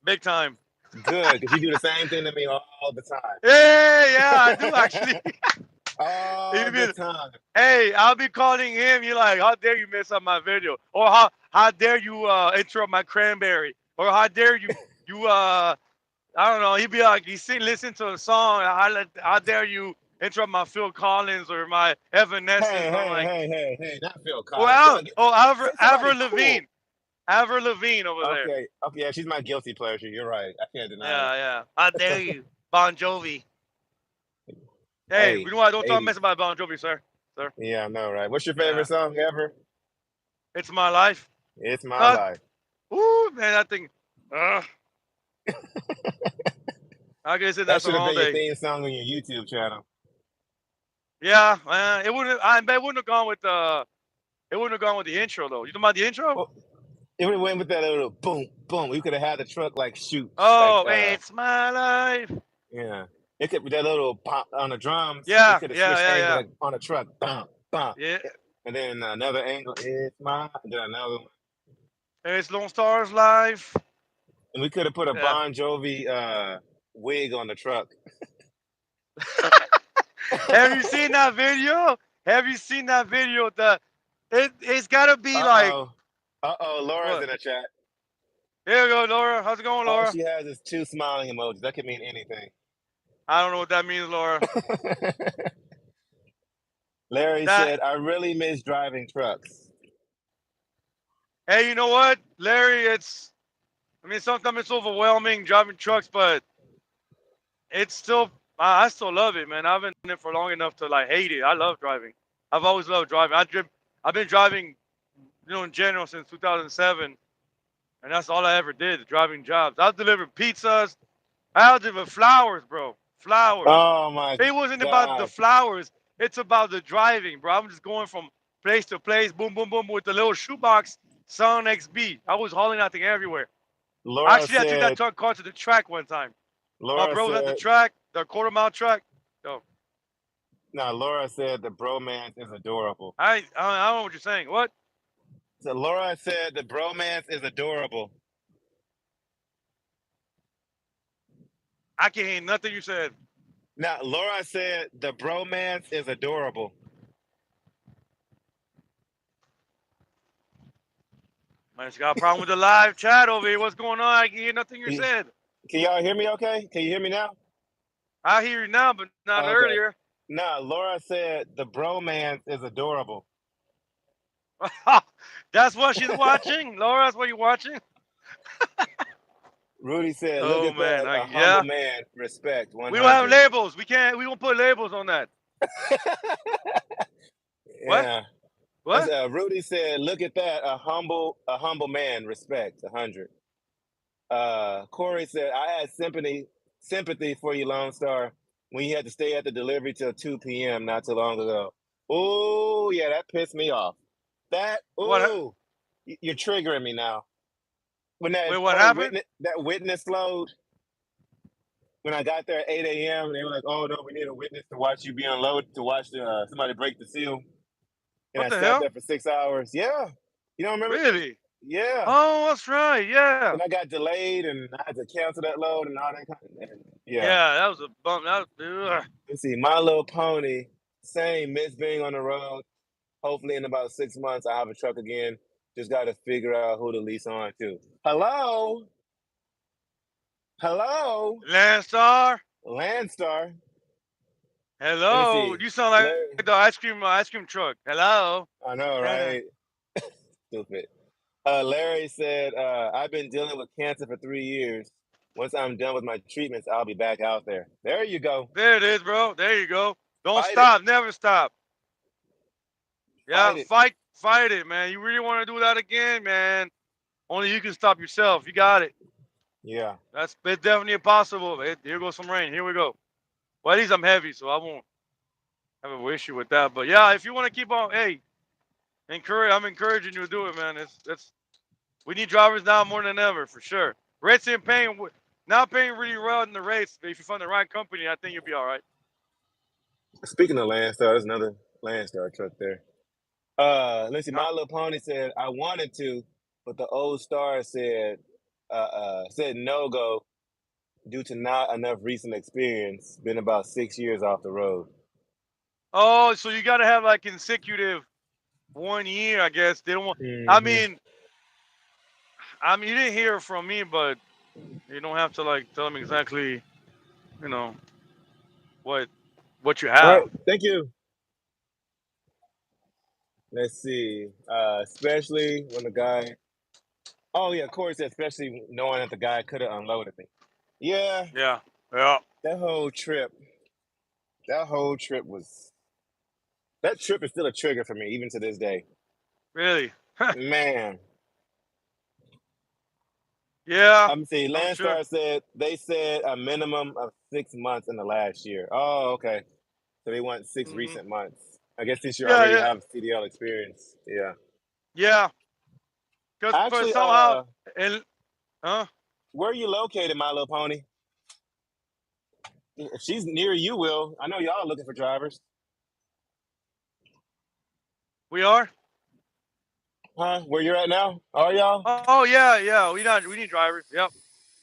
big time. Good, because you do the same thing to me all the Hey, yeah, I do actually. time. All You the mean, time. hey, I'll be calling him. You're like, how dare you mess up my video, or how dare you interrupt my cranberry, or how dare you I don't know. He'd be like, listen to a song. How dare you interrupt my Phil Collins or my Hey, Evanescence? I'm hey, like, hey, hey, hey! Not Phil Collins. Come well, on, oh, say somebody Avril cool. Lavigne, Avril Lavigne over there. Okay, okay, yeah, she's my guilty pleasure. You're right. I can't deny Yeah, yeah. How dare you, Bon Jovi? it. Hey, Hey, you know what? Don't talk mess 80s. about Bon Jovi, sir. Sir. Yeah, I know, right? What's your favorite Yeah, song ever? it's my life. It's My Uh, Life. ooh, man, that thing. Uh, I guess it That that's should have all been your day. theme song on your YouTube channel. Yeah, it wouldn't. I bet it wouldn't have gone with the. It wouldn't have gone with the intro though. You talking about the intro? Oh, it would have went with that little boom, boom. We could have had the truck like shoot, like Oh, it's my life. yeah. It could that little pop on the drums. It Yeah, could have yeah, switched yeah, angles yeah. like on the truck, bum, bum, Yeah, and then another angle. It's my, and then another one. it's Lone Star's life. And we could have put a Yeah. Bon Jovi wig on the truck. Have you seen that video? Have you seen that video? It's gotta be Uh like oh. Uh oh. Laura's what? in the chat. Here we go, Laura. How's it going, All Laura? she has is two smiling emojis. That could mean anything. I don't know what that means, Laura. Larry That said, I really miss driving trucks. hey, you know what, Larry? I mean sometimes it's overwhelming driving trucks, but it's still I still love it, man. I've been in it for long enough to like hate it. I love driving. I've always loved driving. I've been driving, in general since 2007. And that's all I ever did, driving jobs. I delivered pizzas. I delivered flowers, bro. Flowers. Oh my It wasn't about the God. flowers. It's about the driving, bro. I'm just going from place to place, boom, boom, boom, with the little shoebox, Sound XB. I was hauling that thing everywhere. Laura Actually, I took that said. truck car to the track one time. My Laura bro was at the said. track, the quarter-mile track. Yo, No, Laura said the bromance is adorable. I don't know what you're saying. What? So Laura said the bromance is adorable. I can't hear nothing you said. Now, Laura said the bromance is adorable. Man, it's got a problem with the live chat over here. What's going on? I can hear nothing you Can said. y'all hear me okay? Can you hear me now? I hear you now, but not Okay. earlier. Nah, Laura said the bromance is adorable. That's what she's watching, Laura. That's what you're watching. Rudy said, look Oh at man, that. A humble yeah. man. Respect. We don't have 100. labels. We can't. We don't put labels on that. What? Yeah. That's, What? Rudy said, look at that. A humble man. Respect. 100. Corey said, I had sympathy for you, Lone Star, when you had to stay at the delivery till 2 p.m. not too long ago. Oh, yeah, that pissed me off. What? You're triggering me now. When that Wait, what whole happened? witness load, when I got there at 8 a.m., they were like, oh, no, we need a witness to watch you be unloaded, to watch somebody break the seal. And What I the sat hell? there for 6 hours. Yeah. You don't remember? Really? Yeah. Oh, that's right. Yeah. And I got delayed and I had to cancel that load and all that kind of yeah. Yeah, that was a bump. That was, Let's see, My Little Pony, same, miss being on the road. Hopefully in about 6 months I have a truck again. Just got to figure out who to lease on to. Hello? Hello? Landstar. Landstar. Let me Hello. see. You sound like Larry. the ice cream truck. Hello. I know, right? Stupid. Larry said, I've been dealing with cancer for 3 years. Once I'm done with my treatments, I'll be back out there. There you go. There it is, bro. There you go. Don't Fight it. stop. Never stop. Yeah, Fight it. fight it, man. You really want to do that again, man? Only you can stop yourself. You got it. Yeah. It's definitely impossible. Here goes some rain. Here we go. Well, at least I'm heavy, so I won't have an issue with that. But yeah, if you want to keep on, hey, I'm encouraging you to do it, man. It's we need drivers now more than ever, for sure. Rates ain't paying, not paying really well in the rates. But if you find the right company, I think you'll be all right. Speaking of Landstar, there's another Landstar truck there. Let's see. Huh? My Little Pony said I wanted to, but the old star said no go due to not enough recent experience. Been about 6 years off the road. Oh, so you got to have like consecutive 1 year, I guess. They don't want. I Mm-hmm. mean, you didn't hear it from me, but you don't have to like tell them exactly, you know, what you All right. have. Thank you. Let's see. Especially when the guy. Oh yeah, Corey said especially knowing that the guy could have unloaded me. Yeah, Yeah. Yeah. that whole trip. That trip is still a trigger for me even to this day. Really. Man. Yeah. I'm see. I'm sure. Landstar said they said a minimum of 6 months in the last year. Oh, okay. So they want 6 Hmm. recent months. I guess since you Yeah. already Yeah. have CDL experience. Yeah. Yeah. Because but Actually, somehow, and huh? where are you located, My Little Pony? If she's near you, Will. I know y'all looking for drivers. We are. Huh? Where you're at now? Are y'all? Oh yeah, yeah. We need drivers. Yep.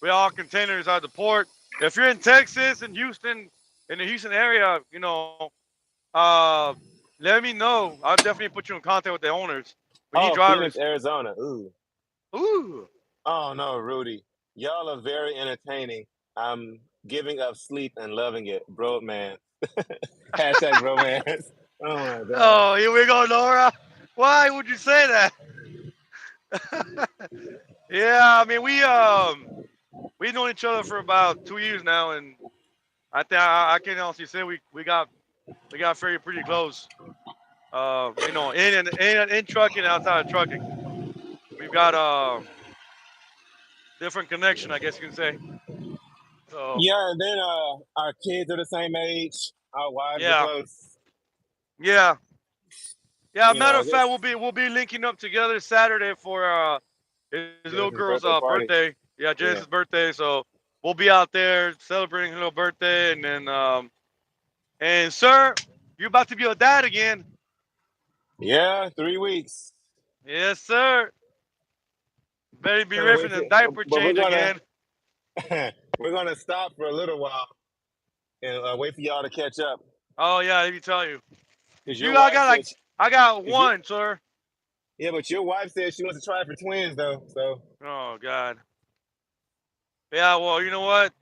We all containers at the port. If you're in Texas and Houston, in the Houston area, uh, let me know. I'll definitely put you in contact with the owners. We need Oh, Phoenix, drivers. Arizona. Ooh. Ooh. Oh no, Rudy. Y'all are very entertaining. I'm giving up sleep and loving it. Bro man. Hashtag bromance. Oh my god. Oh, here we go, Laura. Why would you say that? Yeah, I mean we've known each other for about 2 years now, and I think I can honestly say we got very pretty close. In trucking and outside of trucking, we've got different connection, I guess you can say. So Yeah, and then our kids are the same age. Our wives are yeah, close. Yeah. Yeah, You matter know, of fact, just we'll be linking up together Saturday for his little girl's birthday birthday. party. Yeah, Genesis' Yeah. birthday. So we'll be out there celebrating her little birthday, and then and sir, you're about to be a dad again. Yeah, 3 weeks. Yes, sir. Better be Gonna ready for wait the for, diaper but we're change gonna again. we're gonna stop for a little while and wait for y'all to catch up. Oh yeah, let me tell you. Cause You your I wife got said, like I got cause you, one, sir. yeah, but your wife said she wants to try for twins though. So, Oh God. Yeah, well, you know what?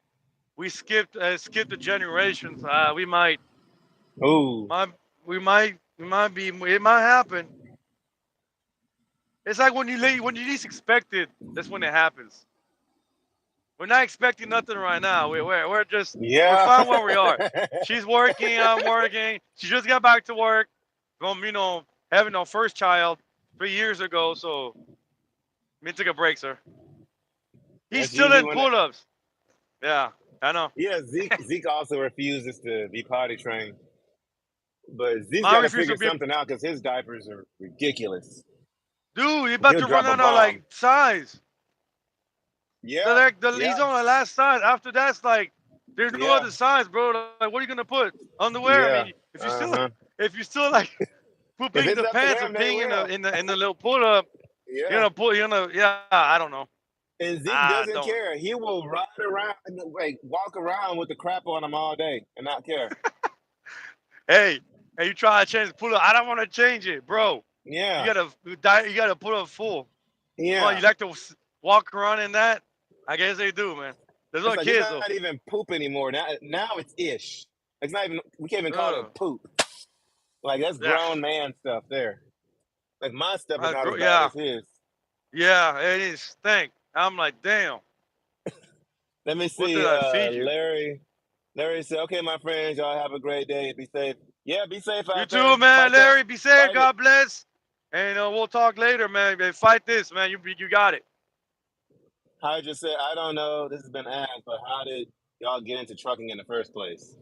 We skipped the generations. ooh, Might we might be it might happen. It's like when you least expect it, that's when it happens. We're not expecting nothing right now. We're just we're yeah. fine where we are. She's working, I'm working. She just got back to work from having our first child 3 years ago. So me took a break, sir. He's That's still usually in when. It, pull-ups. Yeah, I know. yeah, Zeke also refuses to be potty trained, but Zeke's Mine got to refused to figure be. something out because his diapers are ridiculous. Dude, you about He'll to run drop a out of like bomb. size. Yeah, He's yeah, on the last size. After that's like, there's no yeah, other size, bro. Like, what are you gonna put? Underwear? I mean, yeah. if you still, Uh-huh. if you still like If pooping it's the up to pants or them, they peeing in will. the little pull up, Yeah. yeah, I don't know. And Zeke I doesn't don't. care. He will ride around, like walk around with the crap on him all day and not care. Hey, hey, you try to change the pull up. I don't want to change it, bro. Yeah, You gotta put up full. Oh, yeah. you like to walk around in that? I guess they do, man. There's It's other like it's kids though. not even poop anymore. Now it's ish. It's not even. We can't even call it Ugh. poop. Like that's Yeah. grown man stuff there. Like my stuff is not as bad Yeah. as his. Yeah. It is stink. I'm like, damn. Let me What did see. I feed you? Larry said, "Okay, my friends, y'all have a great day. Be safe. Yeah, be safe You out too, there. man. Fight that. Larry, be safe. Fight it. God bless. And we'll talk later, man. Fight this, man. You got it. I just said, I don't know. This has been asked, but how did y'all get into trucking in the first place?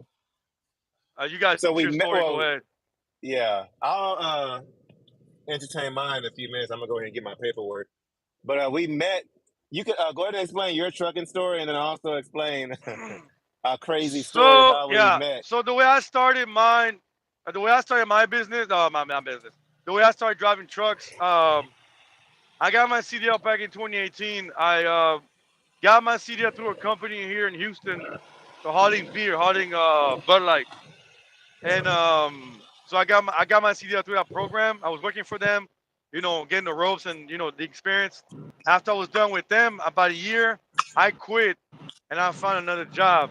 You got So we your met. story. Go Well, ahead. yeah, I'll entertain mine in a few minutes. I'm gonna go ahead and get my paperwork. But we met. You could go ahead and explain your trucking story, and then also explain a crazy story of So how we yeah. met. So the way I started mine, the way I started my business, my business. The way I started driving trucks, I got my CDL back in 2018. I got my CDL through a company here in Houston, so hauling beer, hauling Bud Light. And so I got my CDL through that program. I was working for them, getting the ropes and the experience. After I was done with them, about a year, I quit and I found another job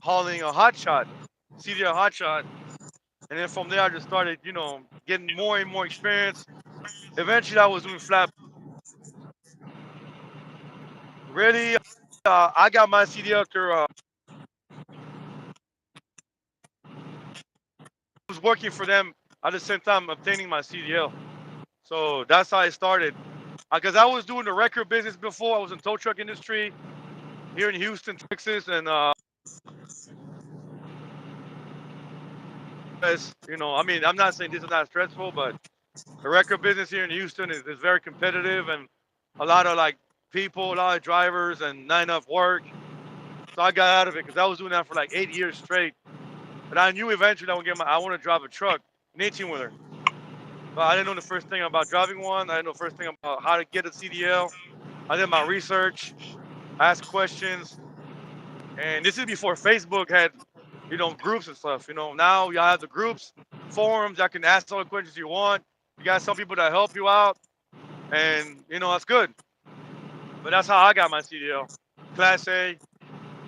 hauling a hot shot, CDL hot shot. And then from there, I just started, getting more and more experience. Eventually, I was doing flat. Really, I got my CDL after I was working for them at the same time obtaining my CDL. So that's how I started. Because I was doing the record business before. I was in tow truck industry here in Houston, Texas, and I mean, I'm not saying this is not stressful, but the record business here in Houston is very competitive and a lot of like people, a lot of drivers, and not enough work. So I got out of it because I was doing that for like 8 years straight. But I knew eventually I want to drive a truck, an 18 wheeler. But I didn't know the first thing about driving one. I didn't know the first thing about how to get a CDL. I did my research, asked questions, and this is before Facebook had, groups and stuff. Now y'all have the groups, forums. I can ask all the questions you want. You got some people that help you out, and that's good. But that's how I got my CDL, Class A,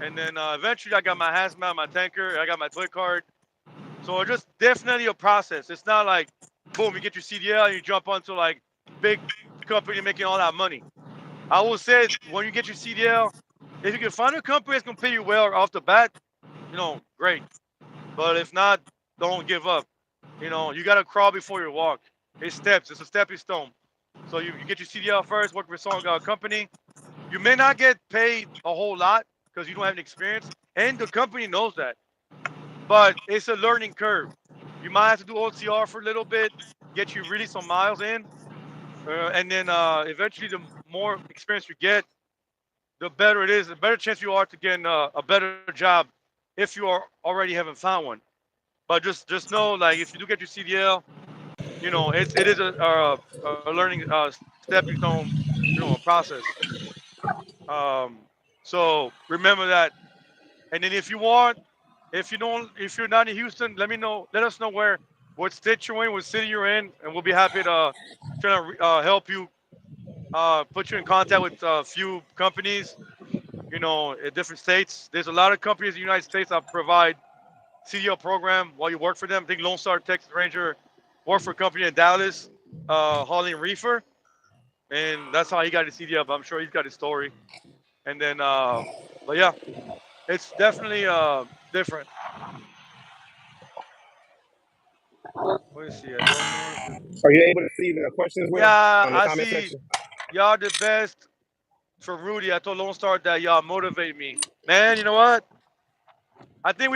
and then eventually I got my hazmat, my tanker. I got my toy card. So it's just definitely a process. It's not like, boom, you get your CDL and you jump onto like big company making all that money. I will say when you get your CDL, if you can find a company that's gonna pay you well off the bat, great. But if not, don't give up. You gotta crawl before you walk. It's steps. It's a stepping stone. So you get your CDL first, work for some company. You may not get paid a whole lot because you don't have any experience, and the company knows that. But it's a learning curve. You might have to do OTR for a little bit, get you really some miles in, and then eventually the more experience you get, the better it is, the better chance you are to get a better job if you are already haven't found one. But just know, like, if you do get your CDL, it is a learning stepping stone, a process. Um, so remember that. And then if you want, if you're not in Houston, let me know. Let us know what state you're in, what city you're in, and we'll be happy to try to help you, put you in contact with a few companies, in different states. There's a lot of companies in the United States that provide CDL program while you work for them. I think Lone Star Texas Ranger worked for a company in Dallas, hauling reefer, and that's how he got his CDL. But I'm sure he's got his story. And then, but yeah, it's definitely different. Let me see. Do I know? Are you able to see the questions, Will, Yeah, on the I comment see. section? Y'all the best. For Rudy, I told Lone Star that y'all motivate me. Man, you know what? I think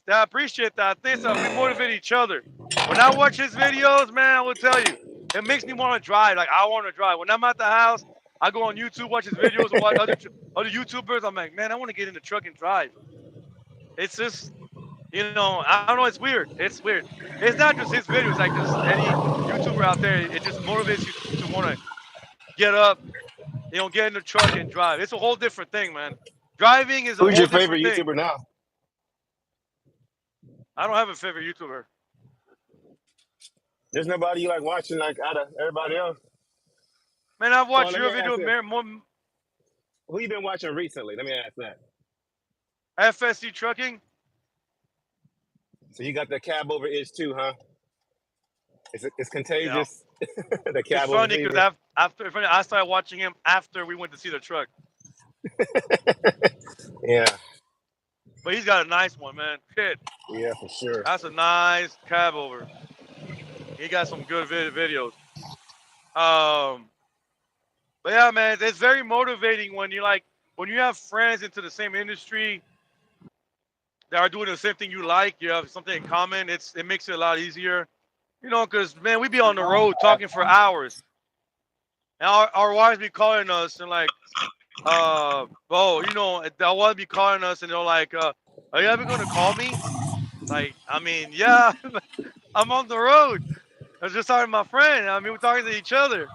I appreciate that. I think so. We motivate each other. When I watch his videos, man, I will tell you, it makes me want to drive. Like, I want to drive. When I'm at the house, I go on YouTube, watch his videos, and watch other YouTubers. I'm like, man, I want to get in the truck and drive. It's just, I don't know. It's weird. It's weird. It's not just his videos. Like, just any YouTuber out there. It just motivates you to want to get up, get in the truck and drive. It's a whole different thing, man. Driving is a Who's whole your different favorite thing. YouTuber now? I don't have a favorite YouTuber. There's nobody you like watching like out of everybody else. Man, I've Well, watched let me your ask video this: more. who you been watching recently? Let me ask that. FSC trucking. So you got the cab over itch too, huh? It's Yeah, contagious. The it's cab over funny because fever. after I started watching him after we went to see the truck. Yeah, But he's got a nice one, man. Shit, yeah, for sure. that's a nice cab over. He got some good videos. Um, but yeah, man, it's very motivating when you have friends into the same industry that are doing the same thing you like. You have something in common. It makes it a lot easier. Because man, we be on the road talking for hours, and our wives be calling us and like, they'll want to be calling us and they're like, are you ever gonna call me? Like, I mean, yeah, I'm on the road. I was just talking to my friend. I mean, we're talking to each other,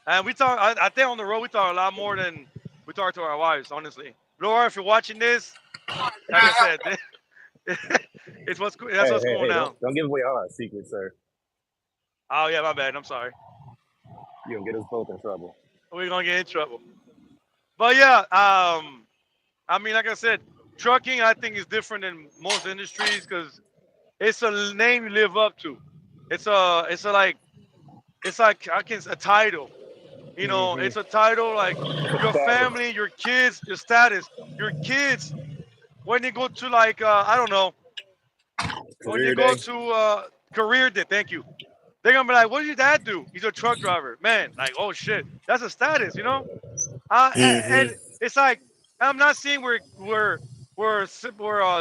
and we talk. I think on the road we talk a lot more than we talk to our wives. Honestly, Laura, if you're watching this, like I said, that's Hey, what's hey, going hey! on. Don't give away all our secrets, sir. Oh yeah, my bad. I'm sorry. You'll get us both in trouble. We're gonna get in trouble. But yeah, I mean, like I said, trucking I think is different than most industries because it's a name you live up to. It's like a title. It's a title like your Status, family, your kids, your status, your kids. When they go to like I don't know, when they career go day. to career day, thank you. They're gonna be like, "What did your dad do?" He's a truck driver, man. Like, oh shit, that's a status. And Mm-hmm. it's like I'm not saying we're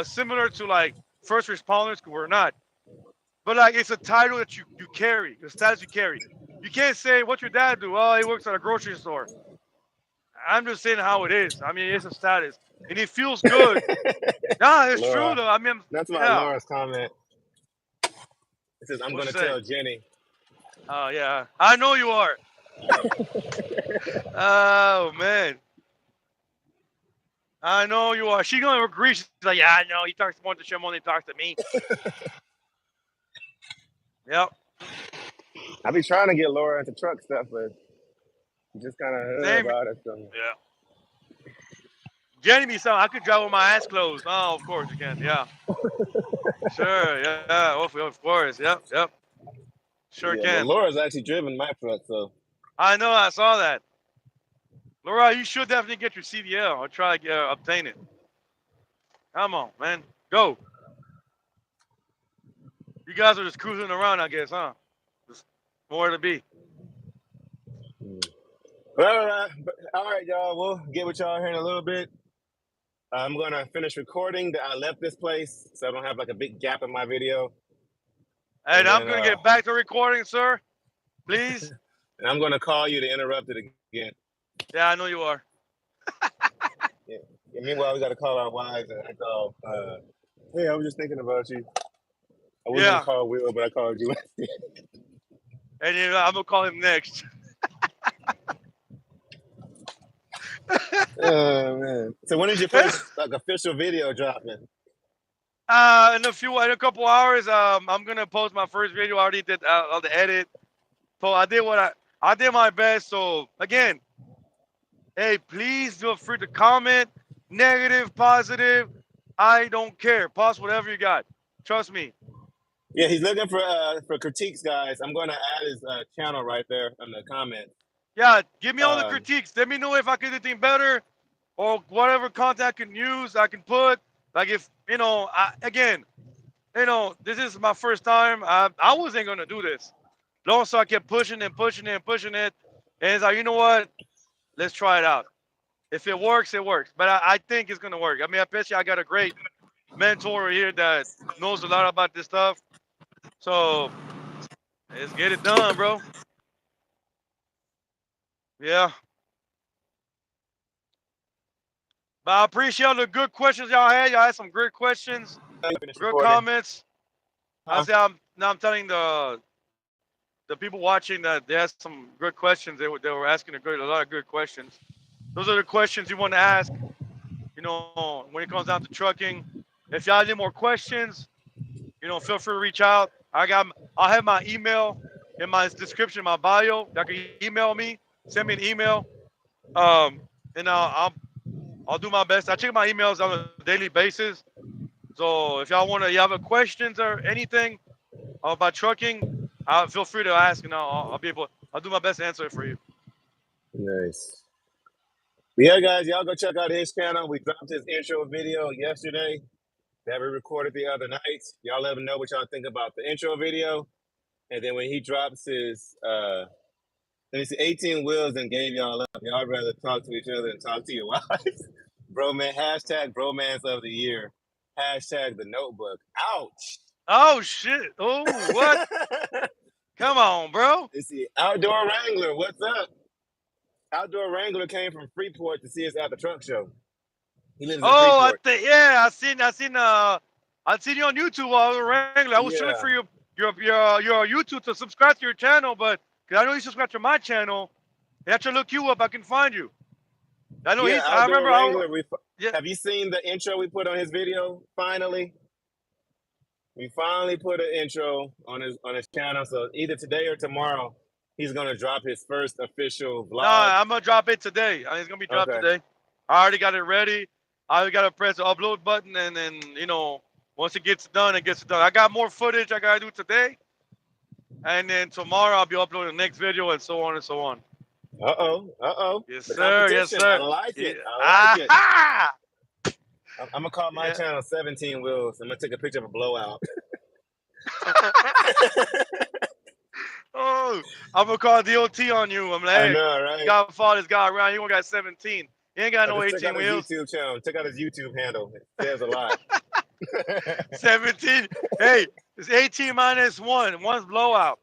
similar to like first responders. 'Cause we're not, but like it's a title that you carry, the status you carry. You can't say what's your dad do. Oh, he works at a grocery store. I'm just saying how it is. I mean, it's a status, and it feels good. Nah, it's true Laura, though. I mean, that's my yeah. Laura's comment. It says, "I'm What's gonna she saying? tell Jenny." Oh yeah, I know you are. Oh man, I know you are. She gonna agree. She's like, yeah, I know. He talks more to Shem than he talks to me. Yep. I be trying to get Laura into truck stuff, but she's just kind of Same. about it. So. Yeah. Jenny me some. I could drive with my eyes closed. Oh, of course you can. Yeah. Sure. Yeah. Of course. Yep. Yep. Sure Yeah, but can. Laura's actually driven my truck, so I know. I saw that. Laura, you should definitely get your CDL or try to obtain it. Come on, man. Go. You guys are just cruising around, I guess, huh? Just more to be. well, all right, y'all. We'll get with y'all here in a little bit. I'm gonna finish recording. I left this place, so I don't have like a big gap in my video. And I'm gonna get back to recording, sir. Please. And I'm gonna call you to interrupt it again. Yeah, I know you are. Yeah. And meanwhile, we gotta call our wives and call. Hey, I was just thinking about you. I was gonna call Will, but I called you. And I'm gonna call him next. Oh man! So when is your first official video dropping? In a couple hours, I'm gonna post my first video. I already did all the edit. So I did my best. So again, hey, please feel free to comment, negative, positive. I don't care. Post whatever you got. Trust me. Yeah, he's looking for critiques, guys. I'm gonna add his channel right there in the comments. Yeah, give me all the critiques. Let me know if I can do anything better or whatever content I can use, I can put. Like if, again, this is my first time. I wasn't going to do this. Long so I kept pushing and pushing and pushing it. And it's like, you know what? Let's try it out. If it works, it works. But I think it's going to work. I mean, I bet you I got a great mentor here that knows a lot about this stuff. So let's get it done, bro. Yeah. But I appreciate all the good questions y'all had. Y'all had some great questions, good comments. I'm telling the people watching that they had some good questions. They were asking a lot of good questions. Those are the questions you want to ask. When it comes down to trucking. If y'all need more questions, feel free to reach out. I'll have my email in my description, my bio. Y'all can email me, send me an email, and I'll do my best. I check my emails on a daily basis. So if you have questions or anything about trucking, feel free to ask, and I'll do my best to answer it for you. Nice. Yeah, guys, y'all go check out his channel. We dropped his intro video yesterday that we recorded the other night. Y'all let him know what y'all think about the intro video. And then when he drops his, let me see, 18 wheels and gave y'all up. Y'all rather talk to each other than talk to your wives. Hashtag bromance of the year. Hashtag the notebook. Ouch. Oh, shit. Oh, what? Come on, bro. Let's see. Outdoor Wrangler, what's up? Outdoor Wrangler came from Freeport to see us at the truck show. He lives in Freeport. I seen you on YouTube, Wrangler. I was chilling for your YouTube to subscribe to your channel, but because I know you subscribe to my channel, I have to look you up. I can find you. I know I remember. Have you seen the intro we put on his video? Finally, we finally put an intro on his channel. So either today or tomorrow, he's gonna drop his first official vlog. No, I'm gonna drop it today. It's gonna be dropped today. I already got it ready. I got to press the upload button, and then once it gets done, it gets done. I got more footage I gotta do today, and then tomorrow I'll be uploading the next video, and so on and so on. Yes, sir. Yes, sir. I like it. I like it. I'm gonna call my channel 17 Wheels. I'm gonna take a picture of a blowout. Oh, I'm gonna call DOT on you. I'm like, hey, I know, right? You gotta follow this guy around. You only got 17. He ain't got no 18 wheels. Check out his YouTube channel. Check out his YouTube handle. It says a lot. 17. Hey, it's 18 minus 1. One's blowout.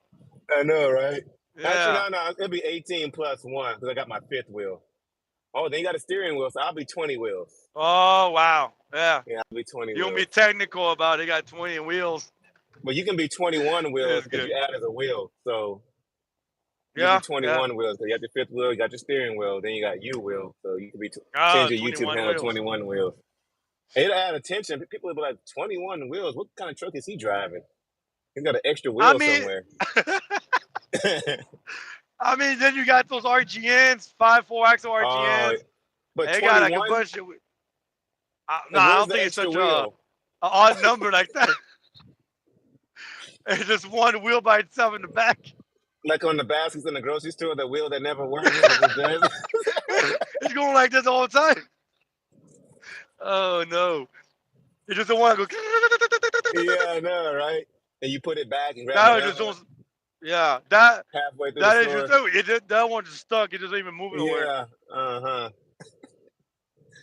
I know, right? Yeah. Actually, no. It'll be 18 plus 1 because I got my 5th wheel. Oh, then you got a steering wheel, so I'll be 20 wheels. Oh, wow. Yeah. Yeah, I'll be 20 You wheels. don't be technical about it. You got 20 wheels. But you can be 21 wheels because you add as a wheel. So you can be 21 wheels. So you have your 5th wheel, you got your steering wheel, then you got U wheel. So you can be change your YouTube handle 21 wheels. It'll add attention. People will be like, 21 wheels? What kind of truck is he driving? He's got an extra wheel somewhere. I mean, then you got those RGNs, 5.4 axle RGNs. But they got like a bunch of. I don't think it's such an odd number like that. It's just one wheel by itself in the back. Like on the baskets in the grocery store, the wheel that never works. It's going like this all the time. Oh no! It's just the one that goes. Yeah, I know, right? And you put it back and grab it. That halfway through the store. That one just stuck. It doesn't even move nowhere. Yeah,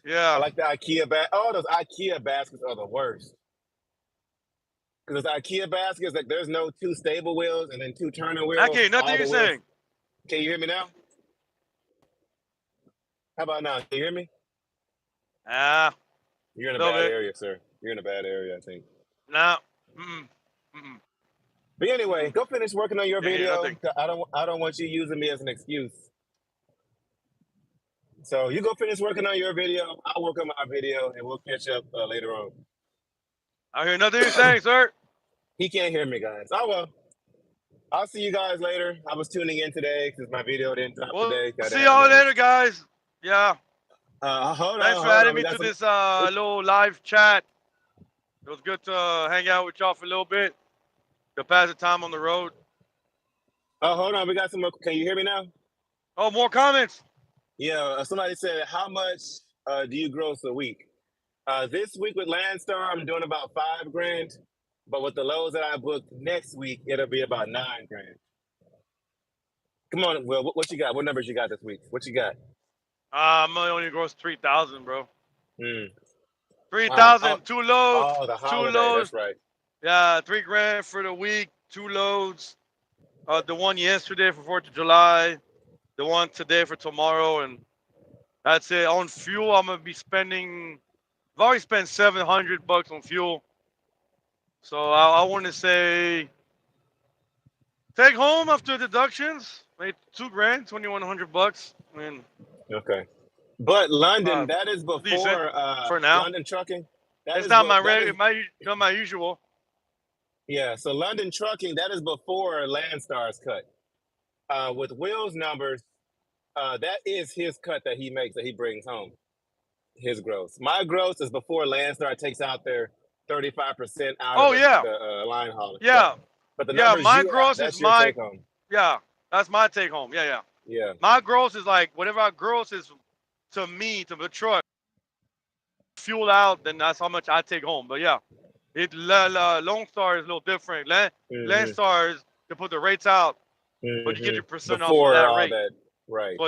Yeah. I like the IKEA bag. Oh, those IKEA baskets are the worst. Because it's IKEA baskets, like there's no 2 stable wheels and then 2 turning I wheels. can't. Nothing All you're the wheels. saying. Can you hear me now? How about now? Can you hear me? Ah, You're in a little bad bit. area, sir. You're in a bad area, I think. Nah. Mm-mm. Mm-mm. But anyway, go finish working on your Can't hear video. nothing. I don't want you using me as an excuse. So you go finish working on your video. I'll work on my video, and we'll catch up later on. I hear nothing you're saying, sir. He can't hear me, guys. Oh well. I'll see you guys later. I was tuning in today because my video didn't drop We'll today. see y'all later, guys. Yeah. Hold Thanks for on. adding We me got to some. this little live chat. It was good to hang out with y'all for a little bit to pass the time on the road. Oh, hold on. We got some more. Can you hear me now? Oh, more comments. Yeah. Somebody said, how much do you gross a week? This week with Landstar, I'm doing about $5,000. But with the loads that I booked next week, it'll be about $9,000. Come on, Will. What you got? What numbers you got this week? What you got? I'm only gross 3,000, bro. Mm. 3,000, two loads, Oh, the two holiday. loads. That's right. Yeah, $3,000 for the week, 2 loads. The one yesterday for 4th of July, the one today for tomorrow, and that's it. On fuel, I'm gonna be spending. I've already spent $700 on fuel, so I want to say take home after deductions, maybe $2,000, $2,100. I mean, Okay. But London, uh, that is decent before for now. London trucking. That It's is not my that is not my usual. yeah. So London trucking, that is before Landstar's cut. With Will's numbers, that is his cut that he makes that he brings home. His gross. My gross is before Landstar takes out their 35% out of Oh yeah, the line haulage. yeah, But the yeah. numbers My you have, gross is that's your take home. yeah. That's my take home. Yeah, yeah. Yeah. My gross is like whatever I gross is to me to the truck. Fuel out, then that's how much I take home. But yeah, Lone Star is a little different. Landstar is to put the rates out, but you get your percent off of Before that all rate. that, right? So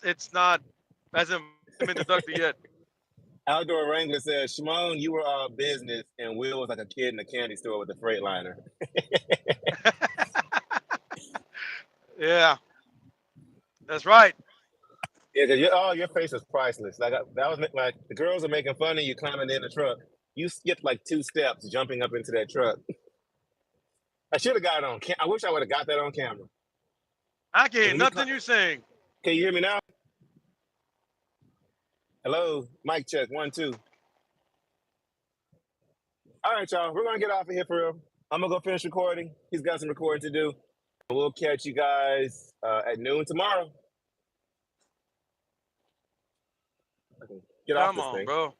it's not hasn't been deducted yet. Outdoor Wrangler says, Shimon, you were all business, and Will was like a kid in a candy store with a Freightliner. Yeah, that's right. Yeah, because your face is priceless. Like that was like the girls are making fun of you climbing in the truck. You skipped like 2 steps jumping up into that truck. I should have got it on. I wish I would have got that on camera. I can't hear nothing you're saying. Can you hear me now? Hello, mic check 1 2. All right, y'all. We're gonna get off of here for real. I'm gonna go finish recording. He's got some recording to do. We'll catch you guys at noon tomorrow. Get off Come this on, thing. bro.